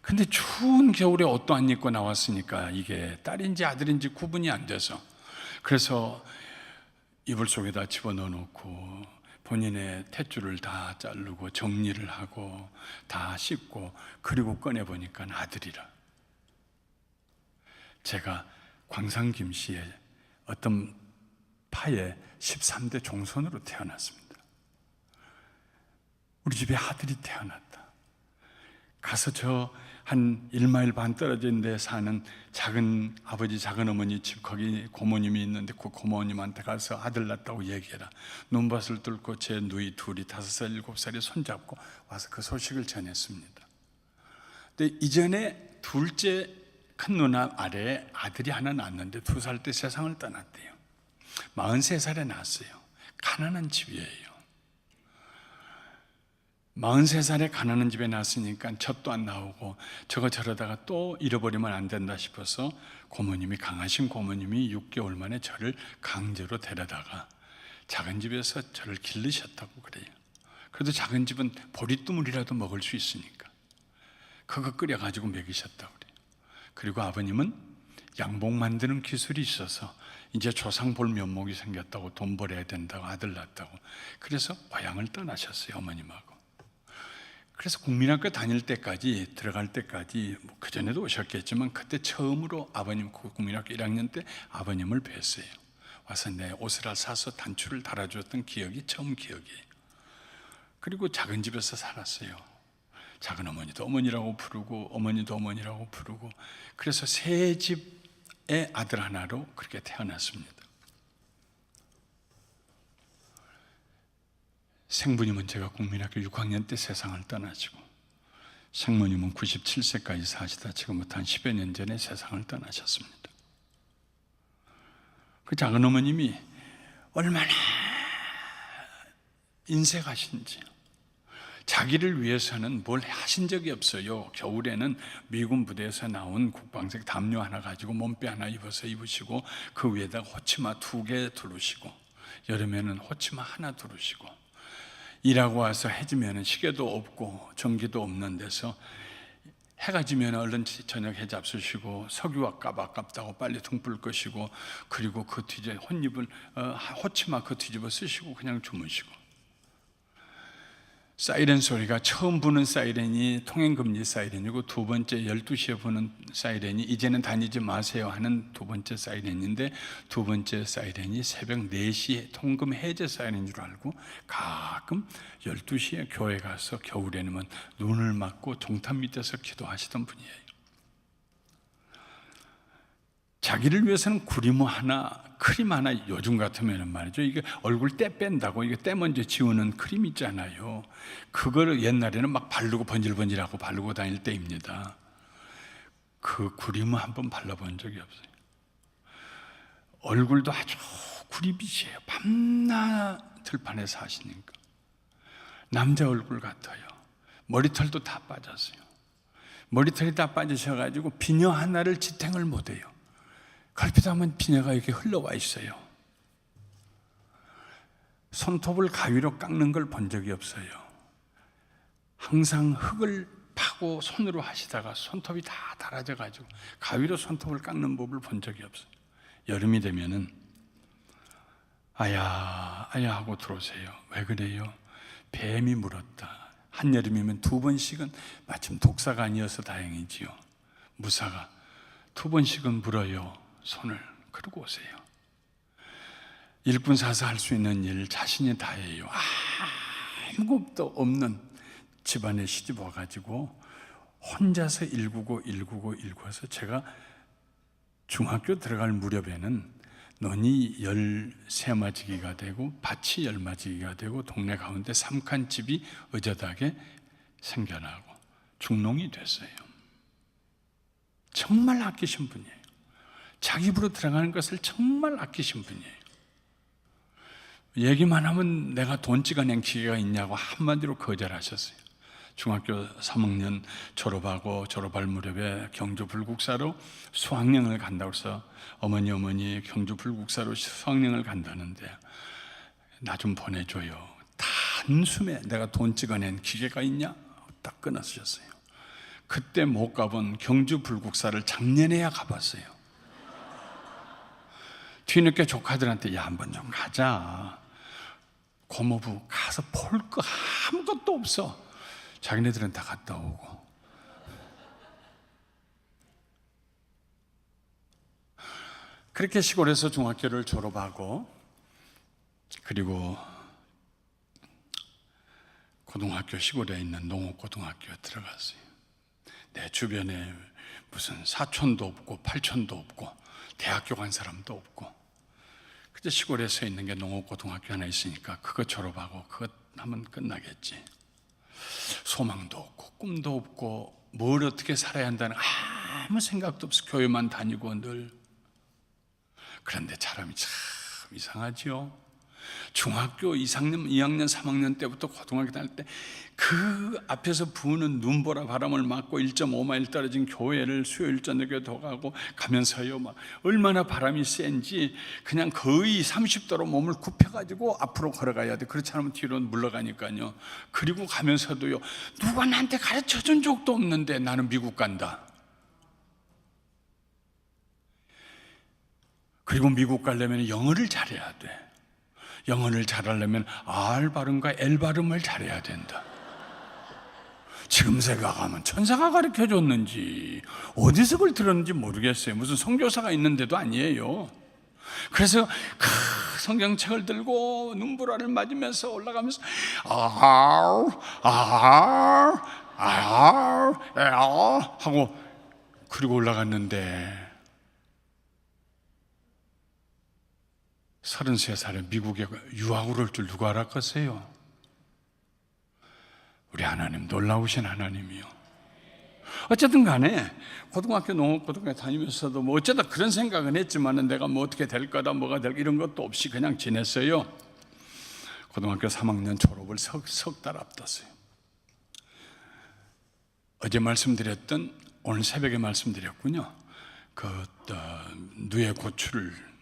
근데 추운 겨울에 옷도 안 입고 나왔으니까 이게 딸인지 아들인지 구분이 안 돼서 그래서 이불 속에다 집어넣어 놓고 본인의 탯줄을 다 자르고 정리를 하고 다 씻고 그리고 꺼내보니까 아들이라. 제가 광산김씨의 어떤 파에 13대 종손으로 태어났습니다. 우리 집에 아들이 태어났다. 가서 저 한 1마일 반 떨어진 데 사는 작은 아버지 작은 어머니 집 거기 고모님이 있는데 그 고모님한테 가서 아들 낳았다고 얘기해라. 눈밭을 뚫고 제 누이 둘이 5살 7살이 손잡고 와서 그 소식을 전했습니다. 근데 이전에 둘째 큰 누나 아래에 아들이 하나 낳았는데 2살 때 세상을 떠났대요. 43살에 낳았어요. 가난한 집이에요. 43살에 가난한 집에 낳았으니까 젖도 안 나오고 저러다가 또 잃어버리면 안 된다 싶어서 고모님이, 강하신 고모님이 6개월 만에 저를 강제로 데려다가 작은 집에서 저를 기르셨다고 그래요. 그래도 작은 집은 보리두물이라도 먹을 수 있으니까 그거 끓여가지고 먹이셨다고 그래요. 그리고 아버님은 양복 만드는 기술이 있어서 이제 조상 볼 면목이 생겼다고 돈 벌어야 된다고 아들 낳았다고 그래서 고향을 떠나셨어요. 어머님하고. 그래서 국민학교 다닐 때까지 들어갈 때까지 그 전에도 오셨겠지만 그때 처음으로 아버님 국민학교 1학년 때 아버님을 뵀어요. 와서 내 옷을 사서 단추를 달아줬던 기억이 처음 기억이에요. 그리고 작은 집에서 살았어요. 작은 어머니도 어머니라고 부르고 어머니도 어머니라고 부르고 그래서 세 집의 아들 하나로 그렇게 태어났습니다. 생부님은 제가 국민학교 6학년 때 세상을 떠나시고 생모님은 97세까지 사시다 지금부터 한 10여 년 전에 세상을 떠나셨습니다. 그 작은 어머님이 얼마나 인색하신지 자기를 위해서는 뭘 하신 적이 없어요. 겨울에는 미군 부대에서 나온 국방색 담요 하나 가지고 몸빼 하나 입어서 입으시고 그 위에다가 호치마 2개 두르시고 여름에는 호치마 하나 두르시고 일하고 와서 해지면 시계도 없고 전기도 없는 데서 해가 지면 얼른 저녁 해 잡수시고 석유가 아깝다고 빨리 등불 끄시고 그리고 그 뒤에 혼입을 호치마 그 뒤집어 쓰시고 그냥 주무시고 사이렌 소리가 처음 부는 사이렌이 통행금지 사이렌이고 두 번째 12시에 부는 사이렌이 이제는 다니지 마세요 하는 두 번째 사이렌인데 두 번째 사이렌이 새벽 4시에 통금 해제 사이렌인 줄 알고 가끔 12시에 교회 가서 겨울에는 눈을 맞고 종탑 밑에서 기도하시던 분이에요. 자기를 위해서는 구리모 하나, 크림 하나, 요즘 같으면 말이죠, 이게 얼굴 때 뺀다고 이게 때 먼저 지우는 크림 있잖아요. 그거를 옛날에는 막 바르고 번질번질하고 바르고 다닐 때입니다. 그 구리모 한번 발라본 적이 없어요. 얼굴도 아주 구리빛이에요. 밤낮 들판에 사시니까. 남자 얼굴 같아요. 머리털도 다 빠졌어요. 머리털이 다 빠지셔가지고 비녀 하나를 지탱을 못해요. 걸핏하면 비녀가 이렇게 흘러와 있어요. 손톱을 가위로 깎는 걸 본 적이 없어요. 항상 흙을 파고 손으로 하시다가 손톱이 다 닳아져가지고 가위로 손톱을 깎는 법을 본 적이 없어요. 여름이 되면은 아야 아야 하고 들어오세요. 왜 그래요? 뱀이 물었다. 한여름이면 2번씩은, 마침 독사가 아니어서 다행이지요, 무사가 2번씩은 물어요, 손을. 그러고 오세요. 일꾼사서 할 수 있는 일 자신이 다 해요. 아무것도 없는 집안에 시집 와가지고 혼자서 199에서 제가 중학교 들어갈 무렵에는 논이 13마지기가 되고 밭이 10마지기가 되고 동네 가운데 3칸집이 의젓하게 생겨나고 중농이 됐어요. 정말 아끼신 분이에요. 자기 입으로 들어가는 것을 정말 아끼신 분이에요. 얘기만 하면 내가 돈 찍어낸 기회가 있냐고 한마디로 거절하셨어요. 중학교 3학년 졸업하고 졸업할 무렵에 경주 불국사로 수학여행을 간다고 해서 어머니 경주 불국사로 수학여행을 간다는데 나 좀 보내줘요. 단숨에 내가 돈 찍어낸 기계가 있냐? 딱 끊어주셨어요. 그때 못 가본 경주 불국사를 작년에야 가봤어요. 뒤늦게 조카들한테 야 한번 좀 가자. 고모부 가서 볼 거 아무것도 없어. 자기네들은 다 갔다 오고. 그렇게 시골에서 중학교를 졸업하고 그리고 고등학교, 시골에 있는 농업고등학교에 들어갔어요. 내 주변에 무슨 사촌도 없고 팔촌도 없고 대학교 간 사람도 없고 그저 시골에 서 있는 게 농업고등학교 하나 있으니까 그거 졸업하고 그것 하면 끝나겠지. 소망도 없고 꿈도 없고 뭘 어떻게 살아야 한다는 아무 생각도 없어. 교회만 다니고 늘. 그런데 사람이 참 이상하지요. 중학교 2학년 3학년 때부터 고등학교 다닐 때 그 앞에서 부는 눈보라 바람을 맞고 1.5마일 떨어진 교회를 수요일 저녁에 더 가면서요, 막 얼마나 바람이 센지 그냥 거의 30도로 몸을 굽혀가지고 앞으로 걸어가야 돼. 그렇지 않으면 뒤로 물러가니까요. 그리고 가면서도요, 누가 나한테 가르쳐 준 적도 없는데 나는 미국 간다. 그리고 미국 가려면 영어를 잘해야 돼. 영어를 잘하려면 R 발음과 L 발음을 잘해야 된다. 지금 생각하면 천사가 가르쳐 줬는지 어디서 그걸 들었는지 모르겠어요. 무슨 선교사가 있는데도 아니에요. 그래서 성경책을 들고 눈보라를 맞으면서 올라가면서 하고 그리고 올라갔는데 33살에 미국에 유학을 올 줄 누가 알았겠어요? 우리 하나님 놀라우신 하나님이요. 어쨌든 간에 고등학교 농업고등학교 다니면서도 뭐 어쩌다 그런 생각은 했지만 내가 뭐 어떻게 될 거다 뭐가 될 이런 것도 없이 그냥 지냈어요. 고등학교 3학년 졸업을 석 달 앞뒀어요. 어제 말씀드렸던 오늘 새벽에 말씀드렸군요. 누에 고추를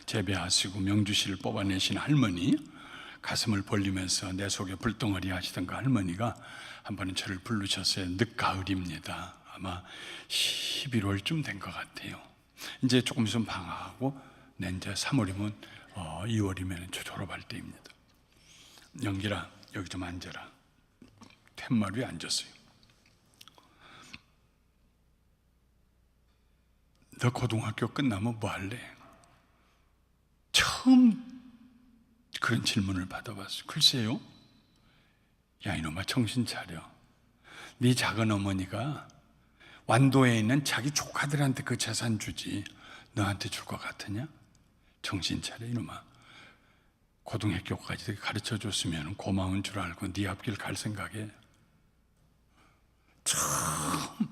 재배하시고 명주씨를 뽑아내신 할머니, 가슴을 벌리면서 내 속에 불덩어리 하시던 그 할머니가 한 번은 저를 부르셨어요. 늦가을입니다. 아마 11월쯤 된 것 같아요. 이제 조금 있으면 방학하고 이제 3월이면 2월이면 저 졸업할 때입니다. 영길아 여기 좀 앉아라. 툇말 위에 앉았어요. 너 고등학교 끝나면 뭐 할래? 처음 그런 질문을 받아봤어요. 글쎄요. 야 이놈아 정신 차려. 네 작은 어머니가 완도에 있는 자기 조카들한테 그 재산 주지 너한테 줄 것 같으냐? 정신 차려 이놈아. 고등학교까지 가르쳐줬으면 고마운 줄 알고 네 앞길 갈 생각에 처음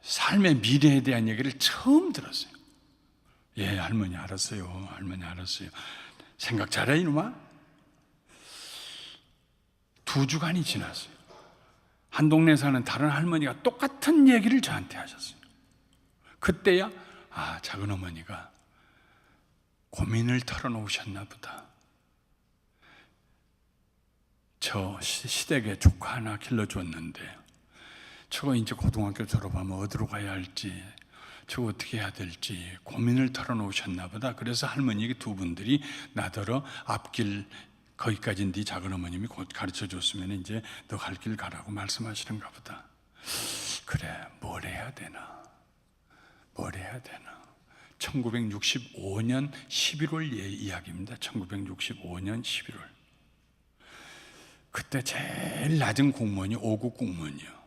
삶의 미래에 대한 얘기를 처음 들었어요. 예, 할머니 알았어요. 할머니 알았어요. 생각 잘해 이놈아. 2주간이 지났어요. 한 동네 사는 다른 할머니가 똑같은 얘기를 저한테 하셨어요. 그때야 작은 어머니가 고민을 털어놓으셨나 보다. 저 시댁에 조카 하나 길러줬는데 저거 이제 고등학교 졸업하면 어디로 가야 할지, 저거 어떻게 해야 될지 고민을 털어놓으셨나 보다. 그래서 할머니 두 분들이 나더러 앞길 거기까지 네 작은 어머님이 곧 가르쳐줬으면 이제 너 갈 길 가라고 말씀하시는가 보다. 그래, 뭘 해야 되나? 1965년 11월 이야기입니다. 1965년 11월. 그때 제일 낮은 공무원이 5급 공무원이요.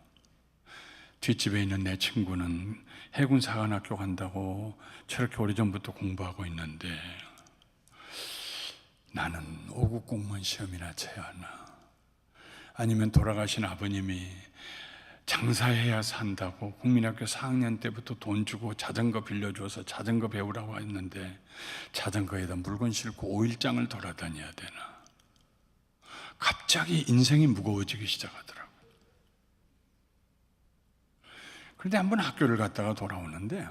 뒷집에 있는 내 친구는 해군사관학교 간다고 저렇게 오래전부터 공부하고 있는데 나는 5급 공무원 시험이나 쳐야 하나, 아니면 돌아가신 아버님이 장사해야 산다고 국민학교 4학년 때부터 돈 주고 자전거 빌려줘서 자전거 배우라고 했는데 자전거에다 물건 싣고 5일장을 돌아다녀야 되나. 갑자기 인생이 무거워지기 시작하더라고요. 그런데 한번 학교를 갔다가 돌아오는데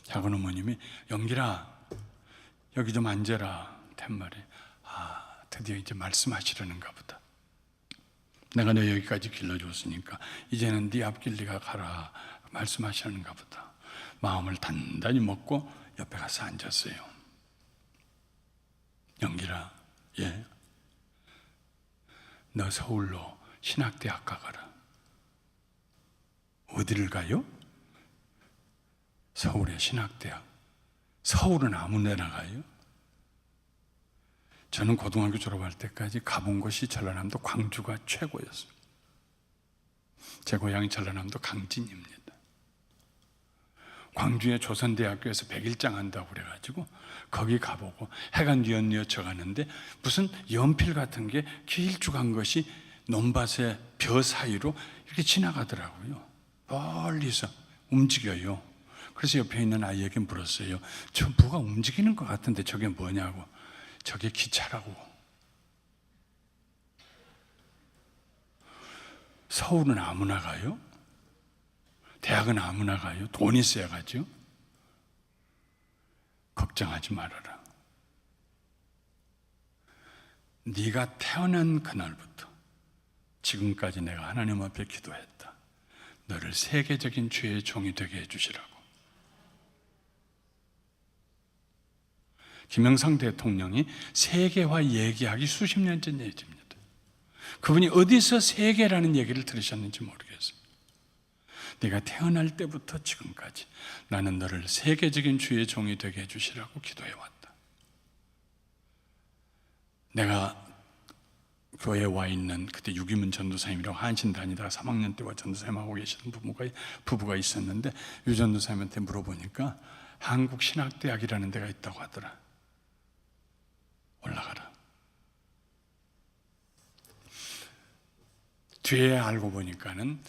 작은 어머님이 영길아 여기 좀 앉아라 한 말이. 드디어 이제 말씀하시려는가 보다. 내가 너 여기까지 길러줬으니까 이제는 네 앞길 네가 가라 말씀하시는가 보다. 마음을 단단히 먹고 옆에 가서 앉았어요. 영길아, 예? 너 서울로 신학대학 가거라. 어디를 가요? 서울의 신학대학. 서울은 아무 데나 가요? 저는 고등학교 졸업할 때까지 가본 곳이 전라남도 광주가 최고였어요. 제 고향이 전라남도 강진입니다. 광주의 조선대학교에서 100일장 한다고 그래가지고 거기 가보고 해가 뉘엿뉘엿 가는데 무슨 연필 같은 게 길쭉한 것이 논밭의 벼 사이로 이렇게 지나가더라고요. 멀리서 움직여요. 그래서 옆에 있는 아이에게 물었어요. 저 뭐가 움직이는 것 같은데 저게 뭐냐고. 저게 기차라고. 서울은 아무나 가요? 대학은 아무나 가요? 돈 있어야 가죠? 걱정하지 말아라. 네가 태어난 그날부터 지금까지 내가 하나님 앞에 기도했다. 너를 세계적인 주의 종이 되게 해주시라고. 김영삼 대통령이 세계화 얘기하기 수십 년 전 얘기입니다. 그분이 어디서 세계라는 얘기를 들으셨는지 모르겠어요. 네가 태어날 때부터 지금까지 나는 너를 세계적인 주의 종이 되게 해주시라고 기도해왔다. 내가 교회에 와 있는 그때 유기문 전도사님이라고 한신 다니다가 3학년 때와 전도사님하고 계시는 부부가 있었는데 유 전도사님한테 물어보니까 한국신학대학이라는 데가 있다고 하더라. 올라가라. 뒤에 알고 보니까는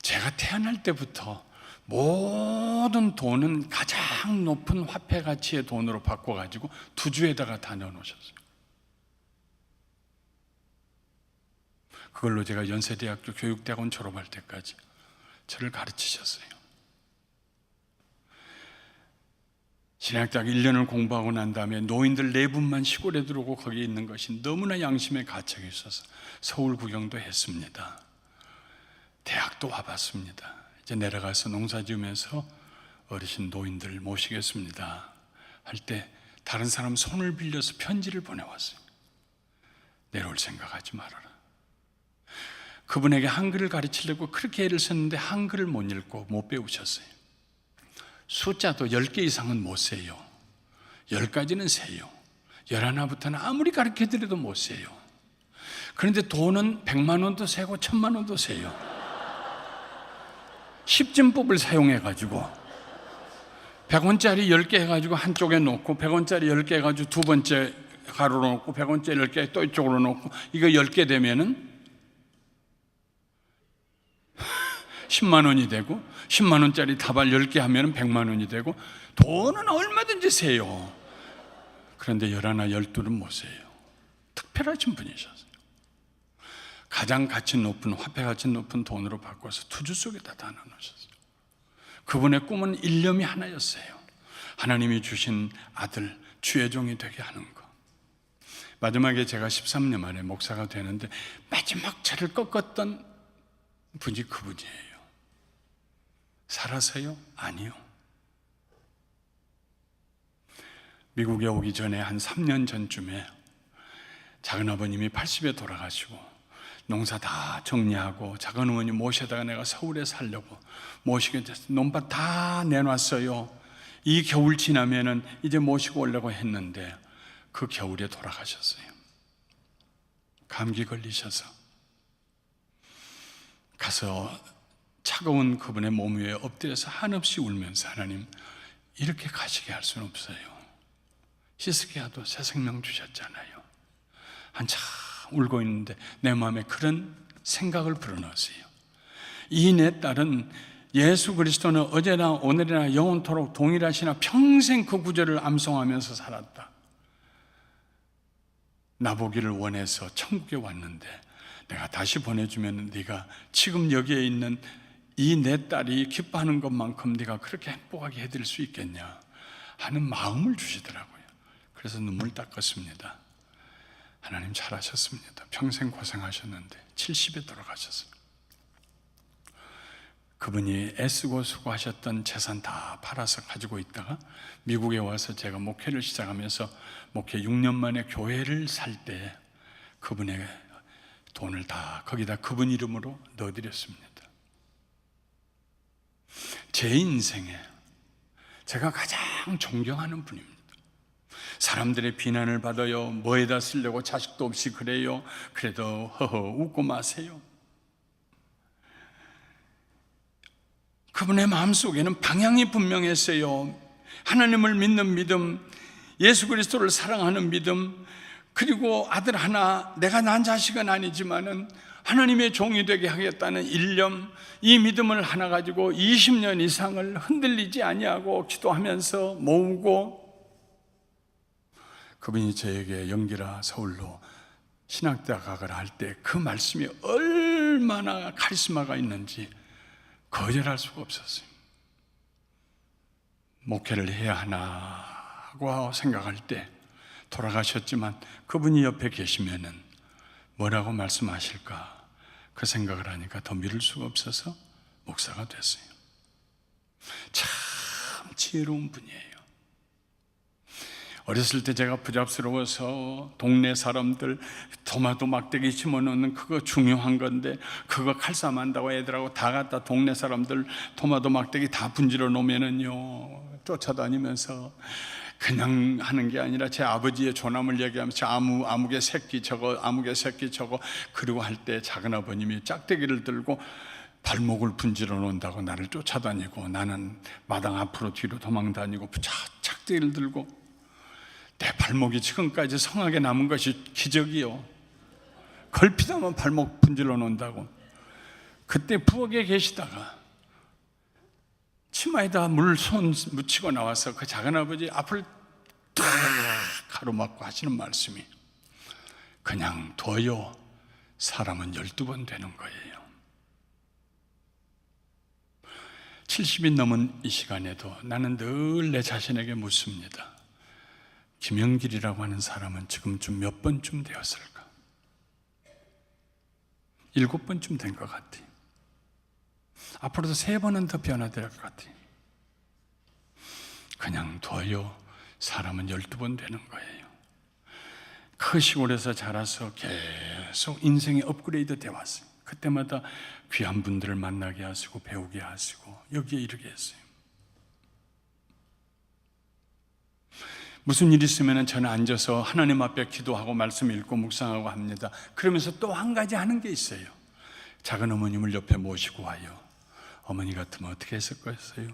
제가 태어날 때부터 모든 돈은 가장 높은 화폐 가치의 돈으로 바꿔가지고 두주에다가 다 넣어놓으셨어요. 그걸로 제가 연세대학교 교육대학원 졸업할 때까지 저를 가르치셨어요. 신학대학 1년을 공부하고 난 다음에 노인들 4분만 시골에 들어오고 거기에 있는 것이 너무나 양심에 가책이 있어서 서울 구경도 했습니다. 대학도 와봤습니다. 이제 내려가서 농사 지으면서 어르신 노인들 모시겠습니다 할 때 다른 사람 손을 빌려서 편지를 보내왔어요. 내려올 생각하지 말아라. 그분에게 한글을 가르치려고 그렇게 애를 썼는데 한글을 못 읽고 못 배우셨어요. 숫자도 10개 이상은 못 세요. 10가지는 세요. 11부터는 아무리 가르쳐드려도 못 세요. 그런데 돈은 100만 원도 세고 1000만 원도 세요. 십진법을 사용해가지고 100원짜리 10개 해가지고 한쪽에 놓고 100원짜리 10개 해가지고 두 번째 가로로 놓고 100원짜리 10개 또 이쪽으로 놓고 이거 10개 되면은 10만 원이 되고 10만 원짜리 다발 10개 하면 100만 원이 되고 돈은 얼마든지 세요. 그런데 11, 12는 못 세요. 특별하신 분이셨어요. 가장 가치 높은, 화폐 가치 높은 돈으로 바꿔서 투주 속에다 다 넣으셨어요. 그분의 꿈은 일념이 하나였어요. 하나님이 주신 아들, 주의 종이 되게 하는 것. 마지막에 제가 13년 만에 목사가 되는데 마지막 차를 꺾었던 분이 그분이에요. 살아서요? 아니요. 미국에 오기 전에 한 3년 전쯤에 작은아버님이 80에 돌아가시고 농사 다 정리하고 작은어머니 모셔다가 내가 서울에 살려고 모시게 됐어요. 논밭 다 내놨어요. 이 겨울 지나면은 이제 모시고 오려고 했는데 그 겨울에 돌아가셨어요. 감기 걸리셔서 가서 차가운 그분의 몸 위에 엎드려서 한없이 울면서 하나님 이렇게 가시게 할 수는 없어요. 히스기야도 새 생명 주셨잖아요. 한참 울고 있는데 내 마음에 그런 생각을 불어넣었어요. 이 내 딸은 예수 그리스도는 어제나 오늘이나 영원토록 동일하시나 평생 그 구절을 암송하면서 살았다. 나보기를 원해서 천국에 왔는데 내가 다시 보내주면 네가 지금 여기에 있는 이 내 딸이 기뻐하는 것만큼 네가 그렇게 행복하게 해드릴 수 있겠냐 하는 마음을 주시더라고요. 그래서 눈물 닦았습니다. 하나님 잘하셨습니다. 평생 고생하셨는데 70에 돌아가셨어요. 그분이 애쓰고 수고하셨던 재산 다 팔아서 가지고 있다가 미국에 와서 제가 목회를 시작하면서 목회 6년 만에 교회를 살 때 그분의 돈을 다 거기다 그분 이름으로 넣어드렸습니다. 제 인생에 제가 가장 존경하는 분입니다. 사람들의 비난을 받아요. 뭐에다 쓰려고 자식도 없이 그래요. 그래도 허허 웃고 마세요. 그분의 마음속에는 방향이 분명했어요. 하나님을 믿는 믿음, 예수 그리스도를 사랑하는 믿음, 그리고 아들 하나, 내가 난 자식은 아니지만은 하나님의 종이 되게 하겠다는 일념, 이 믿음을 하나 가지고 20년 이상을 흔들리지 아니하고 기도하면서 모으고, 그분이 저에게 영기라 서울로 신학대학 가거라 할 때 그 말씀이 얼마나 카리스마가 있는지 거절할 수가 없었어요. 목회를 해야 하나 하고 생각할 때 돌아가셨지만 그분이 옆에 계시면은 뭐라고 말씀하실까 그 생각을 하니까 더 미룰 수가 없어서 목사가 됐어요. 참 지혜로운 분이에요. 어렸을 때 제가 부잡스러워서 동네 사람들 토마토 막대기 심어놓는 그거 중요한 건데 그거 칼싸움한다고 애들하고 다 갖다 동네 사람들 토마토 막대기 다 분질러 놓으면은요 쫓아다니면서 그냥 하는 게 아니라 제 아버지의 조남을 얘기하면서 아무개 새끼 저거 아무개 새끼 저거 그리고 할 때 작은아버님이 짝대기를 들고 발목을 분질러 놓는다고 나를 쫓아다니고 나는 마당 앞으로 뒤로 도망다니고 짝대기를 들고 내 발목이 지금까지 성하게 남은 것이 기적이요. 걸핏하면 발목 분질러 놓는다고. 그때 부엌에 계시다가 치마에다 물 손 묻히고 나와서 그 작은아버지 앞을 탁 가로막고 하시는 말씀이 그냥 둬요. 사람은 12번 되는 거예요. 70이 넘은 이 시간에도 나는 늘 내 자신에게 묻습니다. 김영길이라고 하는 사람은 지금쯤 몇 번쯤 되었을까? 7번쯤 된 것 같아. 앞으로도 3번은 더 변화될 것 같아. 그냥 둬요. 사람은 12번 되는 거예요. 그 시골에서 자라서 계속 인생이 업그레이드 되어 왔어요. 그때마다 귀한 분들을 만나게 하시고 배우게 하시고 여기에 이르게 했어요. 무슨 일이 있으면 저는 앉아서 하나님 앞에 기도하고 말씀 읽고 묵상하고 합니다. 그러면서 또 한 가지 하는 게 있어요. 작은 어머님을 옆에 모시고 와요. 어머니 같으면 어떻게 했을 거였어요?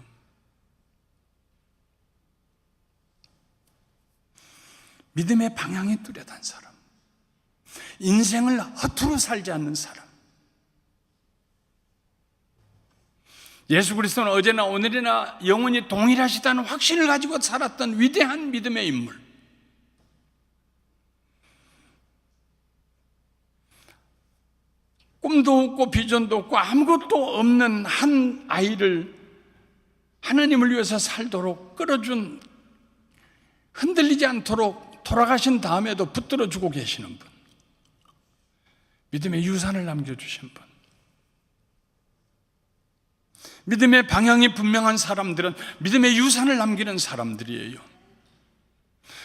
믿음의 방향이 뚜렷한 사람, 인생을 허투루 살지 않는 사람. 예수 그리스도는 어제나 오늘이나 영원히 동일하시다는 확신을 가지고 살았던 위대한 믿음의 인물. 꿈도 없고 비전도 없고 아무것도 없는 한 아이를 하나님을 위해서 살도록 끌어준, 흔들리지 않도록 돌아가신 다음에도 붙들어주고 계시는 분, 믿음의 유산을 남겨주신 분. 믿음의 방향이 분명한 사람들은 믿음의 유산을 남기는 사람들이에요.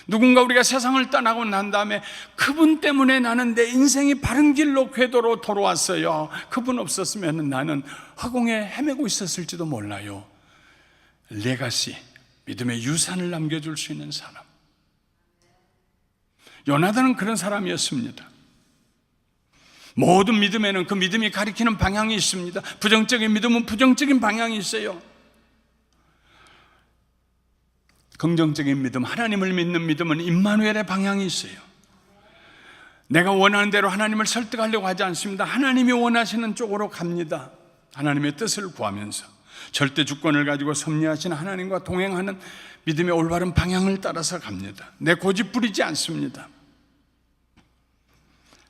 누군가 우리가 세상을 떠나고 난 다음에 그분 때문에 나는 내 인생이 바른 길로 궤도로 돌아왔어요, 그분 없었으면 나는 허공에 헤매고 있었을지도 몰라요. 레가시, 믿음의 유산을 남겨줄 수 있는 사람. 요나단은 그런 사람이었습니다. 모든 믿음에는 그 믿음이 가리키는 방향이 있습니다. 부정적인 믿음은 부정적인 방향이 있어요. 긍정적인 믿음, 하나님을 믿는 믿음은 임마누엘의 방향이 있어요. 내가 원하는 대로 하나님을 설득하려고 하지 않습니다. 하나님이 원하시는 쪽으로 갑니다. 하나님의 뜻을 구하면서 절대 주권을 가지고 섭리하신 하나님과 동행하는 믿음의 올바른 방향을 따라서 갑니다. 내 고집 부리지 않습니다.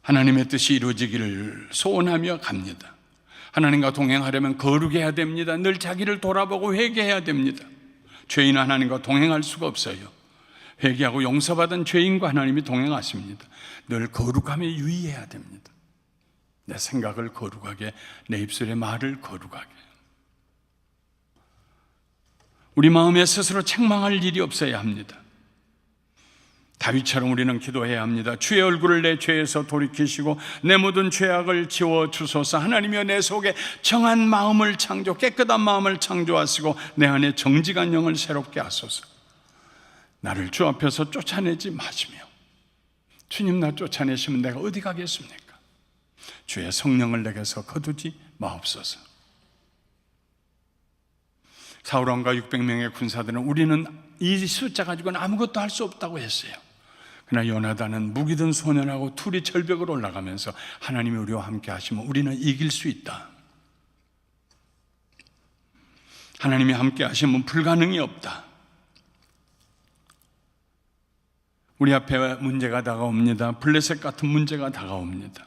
하나님의 뜻이 이루어지기를 소원하며 갑니다. 하나님과 동행하려면 거룩해야 됩니다. 늘 자기를 돌아보고 회개해야 됩니다. 죄인은 하나님과 동행할 수가 없어요. 회개하고 용서받은 죄인과 하나님이 동행하십니다. 늘 거룩함에 유의해야 됩니다. 내 생각을 거룩하게, 내 입술의 말을 거룩하게. 우리 마음에 스스로 책망할 일이 없어야 합니다. 다윗처럼 우리는 기도해야 합니다. 주의 얼굴을 내 죄에서 돌이키시고 내 모든 죄악을 지워주소서. 하나님이여, 내 속에 정한 마음을 깨끗한 마음을 창조하시고 내 안에 정직한 영을 새롭게 하소서. 나를 주 앞에서 쫓아내지 마시며, 주님 나 쫓아내시면 내가 어디 가겠습니까? 주의 성령을 내게서 거두지 마옵소서. 사울왕과 600명의 군사들은 우리는 이 숫자 가지고는 아무것도 할 수 없다고 했어요. 그러나 요나단은 무기든 소년하고 둘이 절벽으로 올라가면서 하나님이 우리와 함께 하시면 우리는 이길 수 있다. 하나님이 함께 하시면 불가능이 없다. 우리 앞에 문제가 다가옵니다. 블레셋 같은 문제가 다가옵니다.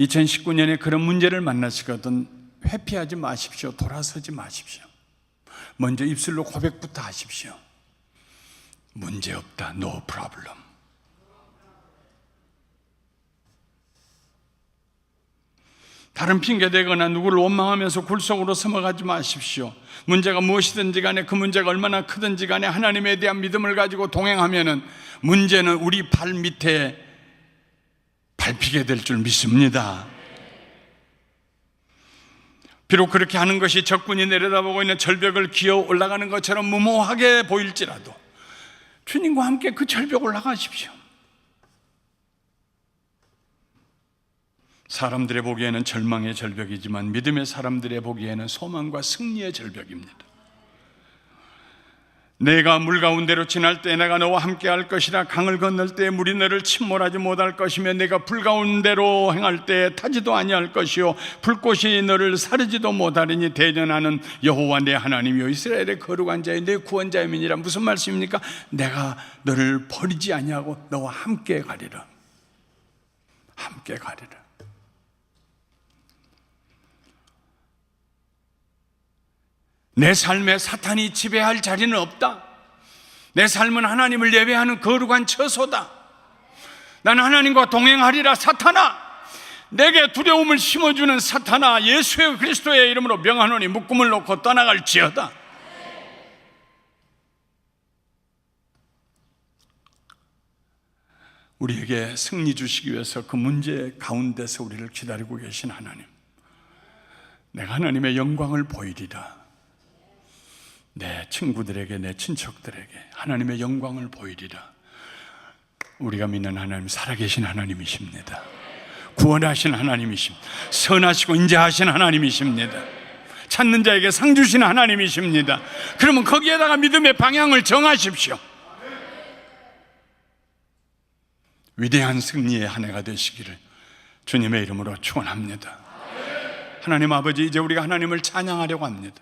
2019년에 그런 문제를 만나시거든 회피하지 마십시오. 돌아서지 마십시오. 먼저 입술로 고백부터 하십시오. 문제 없다. No problem. 다른 핑계대거나 누구를 원망하면서 굴속으로 넘어가지 마십시오. 문제가 무엇이든지 간에 그 문제가 얼마나 크든지 간에 하나님에 대한 믿음을 가지고 동행하면은 문제는 우리 발 밑에 밟히게 될 줄 믿습니다. 비록 그렇게 하는 것이 적군이 내려다보고 있는 절벽을 기어 올라가는 것처럼 무모하게 보일지라도 주님과 함께 그 절벽 올라가십시오. 사람들의 보기에는 절망의 절벽이지만 믿음의 사람들의 보기에는 소망과 승리의 절벽입니다. 내가 물 가운데로 지날 때 내가 너와 함께 할 것이라. 강을 건널 때 물이 너를 침몰하지 못할 것이며 내가 불 가운데로 행할 때 타지도 아니할 것이요 불꽃이 너를 사르지도 못하리니 대전하는 여호와 내 하나님이요 이스라엘의 거룩한 자여 내 구원자임이니라. 무슨 말씀입니까? 내가 너를 버리지 아니하고 너와 함께 가리라. 함께 가리라. 내 삶에 사탄이 지배할 자리는 없다. 내 삶은 하나님을 예배하는 거룩한 처소다. 나는 하나님과 동행하리라. 사탄아, 내게 두려움을 심어주는 사탄아, 예수의 그리스도의 이름으로 명하노니 묶음을 놓고 떠나갈지어다. 우리에게 승리 주시기 위해서 그 문제 가운데서 우리를 기다리고 계신 하나님, 내가 하나님의 영광을 보이리라. 내 친구들에게, 내 친척들에게 하나님의 영광을 보이리라. 우리가 믿는 하나님 살아계신 하나님이십니다. 구원하신 하나님이십니다. 선하시고 인자하신 하나님이십니다. 찾는 자에게 상 주시는 하나님이십니다. 그러면 거기에다가 믿음의 방향을 정하십시오. 위대한 승리의 한 해가 되시기를 주님의 이름으로 축원합니다. 하나님 아버지, 이제 우리가 하나님을 찬양하려고 합니다.